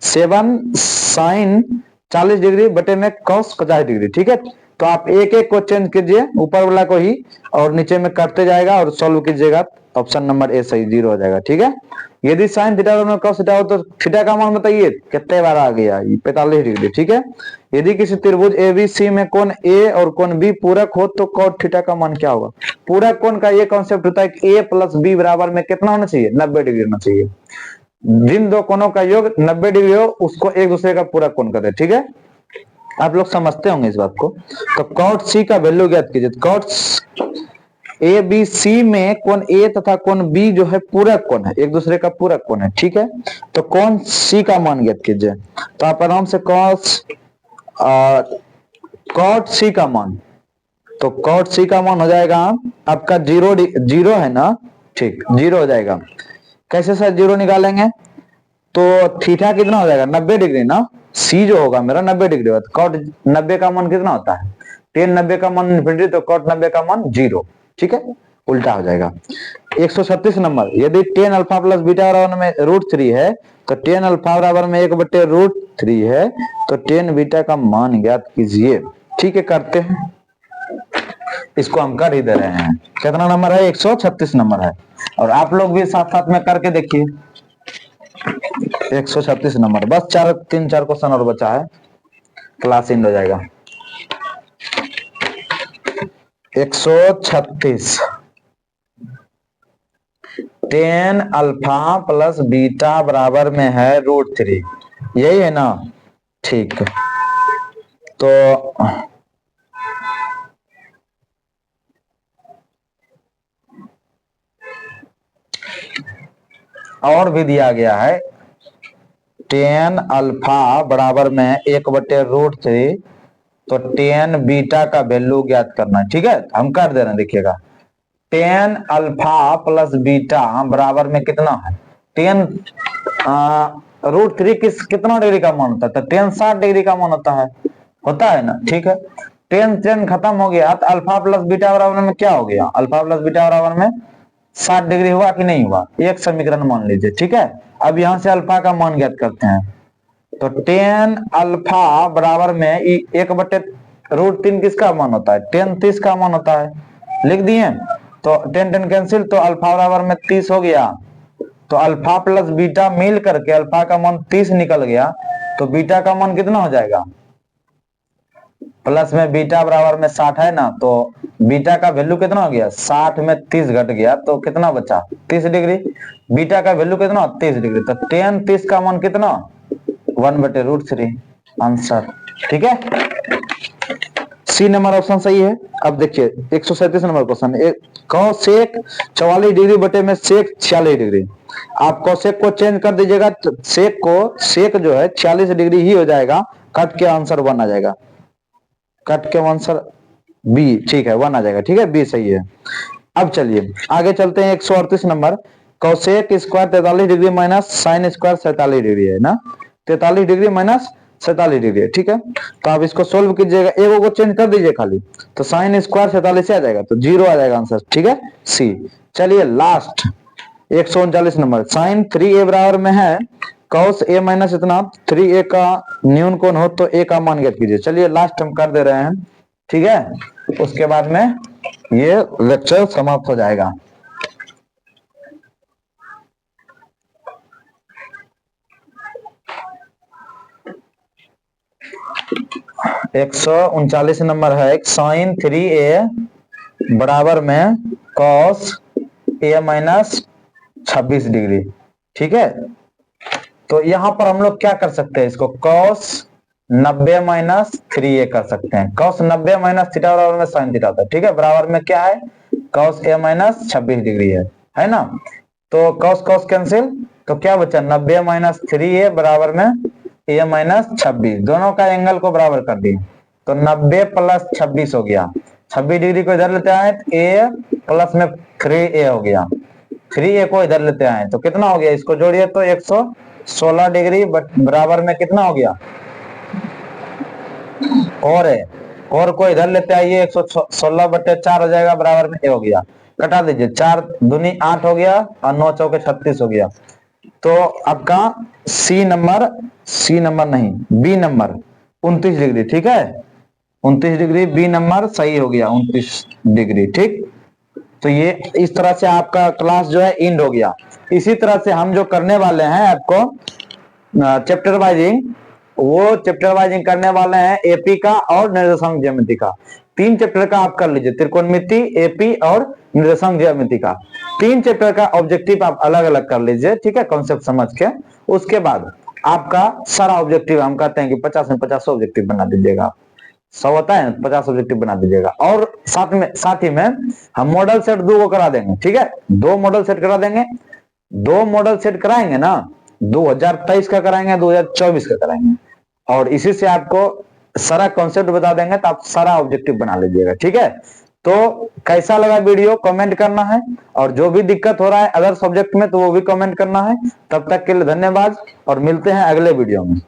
Speaker 1: 7 साइन 40 डिग्री बटे में कॉस 50 डिग्री, ठीक है। तो आप एक एक को चेंज कीजिए, ऊपर वाला को ही और नीचे में काटते जाएगा और सॉल्व कीजिएगा, ऑप्शन नंबर ए सही 0 हो जाएगा, ठीक है। यदि साइन थीटा में कॉस थीटा हो तो थीटा का मान बताइए कितने बार आ गया, 45 डिग्री, ठीक है। यदि किसी त्रिभुज एबीसी में कोण ए और कोण बी पूरक हो तो कॉट थीटा का मान क्या होगा। पूरक कोण का ये कॉन्सेप्ट होता है कि ए प्लस बी बराबर में कितना होना चाहिए, 90 डिग्री होना चाहिए। जिन दो कोणों का योग 90 डिग्री हो उसको एक दूसरे का पूरक कोण कहते हैं, ठीक है। आप लोग समझते होंगे इस बात को। तो कॉट सी का वैल्यू ज्ञात कीजिए, कॉट ए बी सी में कोण ए तथा कोण बी जो है पूरक कोण है, एक दूसरे का पूरक कोण है, ठीक है। तो कोण सी का मान ज्ञात कीजिए, तो आप आराम से कॉट सी का मान, तो कॉट सी का मान हो जाएगा आपका 0 है ना, ठीक 0 हो जाएगा। कैसे सर 0 निकालेंगे, तो थीटा कितना हो जाएगा 90 डिग्री ना, सी जो होगा मेरा 90 डिग्री होगा, तो कॉट 90 का मान कितना होता है, टेन 90 का मान इन्फिनिटी, तो कॉट 90 का मान 0, ठीक है, उल्टा हो जाएगा। 136 नंबर, यदि टेन अल्फा प्लस बीटा बराबर में √3 है तो टेन अल्फा बराबर में 1/√3 है, तो टेन बीटा का मान ज्ञात कीजिए, ठीक है। करते हैं, इसको हम कर ही दे रहे हैं। कितना नंबर है, 136 नंबर है, और आप लोग भी साथ साथ में करके देखिए। 136 नंबर, बस 3-4 क्वेश्चन और बचा है, क्लास एंड हो जाएगा। 136, टेन अल्फा प्लस बीटा बराबर में है √3, यही है ना, ठीक। तो और भी दिया गया है, टेन अल्फा बराबर में 1/√3, तो टेन बीटा का वैल्यू ज्ञात करना है, ठीक है। हम कर दे रहे हैं, देखिएगा टेन अल्फा प्लस बीटा बराबर में कितना है, टेन √3 कितना डिग्री का मान होता है, तो टेन 60 डिग्री का मान होता है ना, ठीक है। टेन खत्म हो गया तो अल्फा प्लस बीटा बराबर में क्या हो गया, अल्फा प्लस बीटा बराबर में 60 डिग्री हुआ कि नहीं हुआ, एक समीकरण मान लीजिए, ठीक है। अब यहां से अल्फा का मान ज्ञात करते हैं, तो टेन अल्फा बराबर में 1/√3 किसका मान होता है, टेन 30 का मान होता है, लिख दिए। तो टेन टेन कैंसिल, तो अल्फा बराबर में 30 हो गया, तो अल्फा प्लस बीटा मिल करके अल्फा का मान 30 निकल गया, तो बीटा का मान कितना हो जाएगा, प्लस में बीटा बराबर में 60 है ना, तो बीटा का वैल्यू कितना हो गया, 60 में 30 घट गया तो कितना बचा, 30 डिग्री। बीटा का वैल्यू कितना, 30 डिग्री, तो टेन 30 का मान कितना, 1/√3 आंसर, ठीक है। सी नंबर ऑप्शन सही है। अब देखिए 137 नंबर क्वेश्चन, कोसेक 44 डिग्री बटे में सेक 46 डिग्री। आप कोसेक को चेंज कर दीजिएगा, सेक जो है 46 डिग्री ही हो जाएगा, कट के आंसर 1 आ जाएगा, कट के आंसर बी, ठीक है 1 आ जाएगा, ठीक है बी सही है। अब चलिए आगे चलते हैं 138 number, cosec square 43 degree minus sine square 47 degree है ना, 43 डिग्री माइनस 47 डिग्री है, ठीक है। तो आप इसको सोल्व कीजिएगा, एगो को चेंज कर दीजिए खाली, तो साइन स्क्वायर 47 से आ जाएगा, तो 0 आ जाएगा आंसर, ठीक है सी। चलिए लास्ट 139 नंबर, साइन 3a बराबर में है कॉस a माइनस इतना, 3a का न्यून कोण हो तो a का मान ज्ञात कीजिए। चलिए लास्ट हम कर दे रहे हैं, ठीक है, उसके बाद में ये लेक्चर समाप्त हो जाएगा। एक 139 नंबर है, साइन 3a बराबर में कॉस a माइनस 26 डिग्री, ठीक है। तो यहां पर हम लोग क्या कर सकते हैं, इसको कॉस 90 माइनस 3a कर सकते हैं, कॉस 90 माइनस थीटा बराबर में साइन थीटा होता है, ठीक है। बराबर में क्या है, कॉस a माइनस 26 डिग्री है ना। तो कॉस कॉस कैंसिल, तो क्या बचा 90 माइनस 3a बराबर में a माइनस 26, दोनों का एंगल को बराबर कर दिए, तो 90 प्लस 26 हो गया, 26 डिग्री को इधर लेते आए तो a प्लस में 3a हो गया, 3a को इधर लेते आए तो कितना हो गया, इसको जोड़िए तो 116 डिग्री बराबर में कितना हो गया, और को इधर लेते आइए 116/4 हो जाएगा, बराबर में a हो गया, कटा दीजिए, 4 दूनी 8 हो गया और 9 चौके 36 हो गया। तो आपका सी नंबर नहीं, बी नंबर 29 डिग्री, ठीक है 29 डिग्री, बी नंबर सही हो गया 29 डिग्री, ठीक। तो ये इस तरह से आपका क्लास जो है एंड हो गया। इसी तरह से हम जो करने वाले हैं आपको चैप्टर वाइजिंग, वो चैप्टर वाइजिंग करने वाले हैं एपी का और निर्देशांक ज्यामिति का, 3 चैप्टर का आप कर लीजिए, त्रिकोणमिति, एपी और निर्देशांक ज्यामिति का 3 चैप्टर का ऑब्जेक्टिव आप अलग अलग कर लीजिए, ठीक है, कॉन्सेप्ट समझ के। उसके बाद आपका सारा ऑब्जेक्टिव हम कहते हैं कि 50 में 50 ऑब्जेक्टिव बना दीजिएगा, 100 होता है 50 ऑब्जेक्टिव बना दीजिएगा। और साथ ही में हम मॉडल सेट 2 को करा देंगे, ठीक है, 2 मॉडल सेट करा देंगे, 2 मॉडल सेट कराएंगे ना, 2023 का कराएंगे, 2024 का कराएंगे, और इसी से आपको सारा कॉन्सेप्ट बता देंगे, तो आप सारा ऑब्जेक्टिव बना लीजिएगा, ठीक है। तो कैसा लगा वीडियो कमेंट करना है, और जो भी दिक्कत हो रहा है अदर सब्जेक्ट में तो वो भी कमेंट करना है। तब तक के लिए धन्यवाद और मिलते हैं अगले वीडियो में।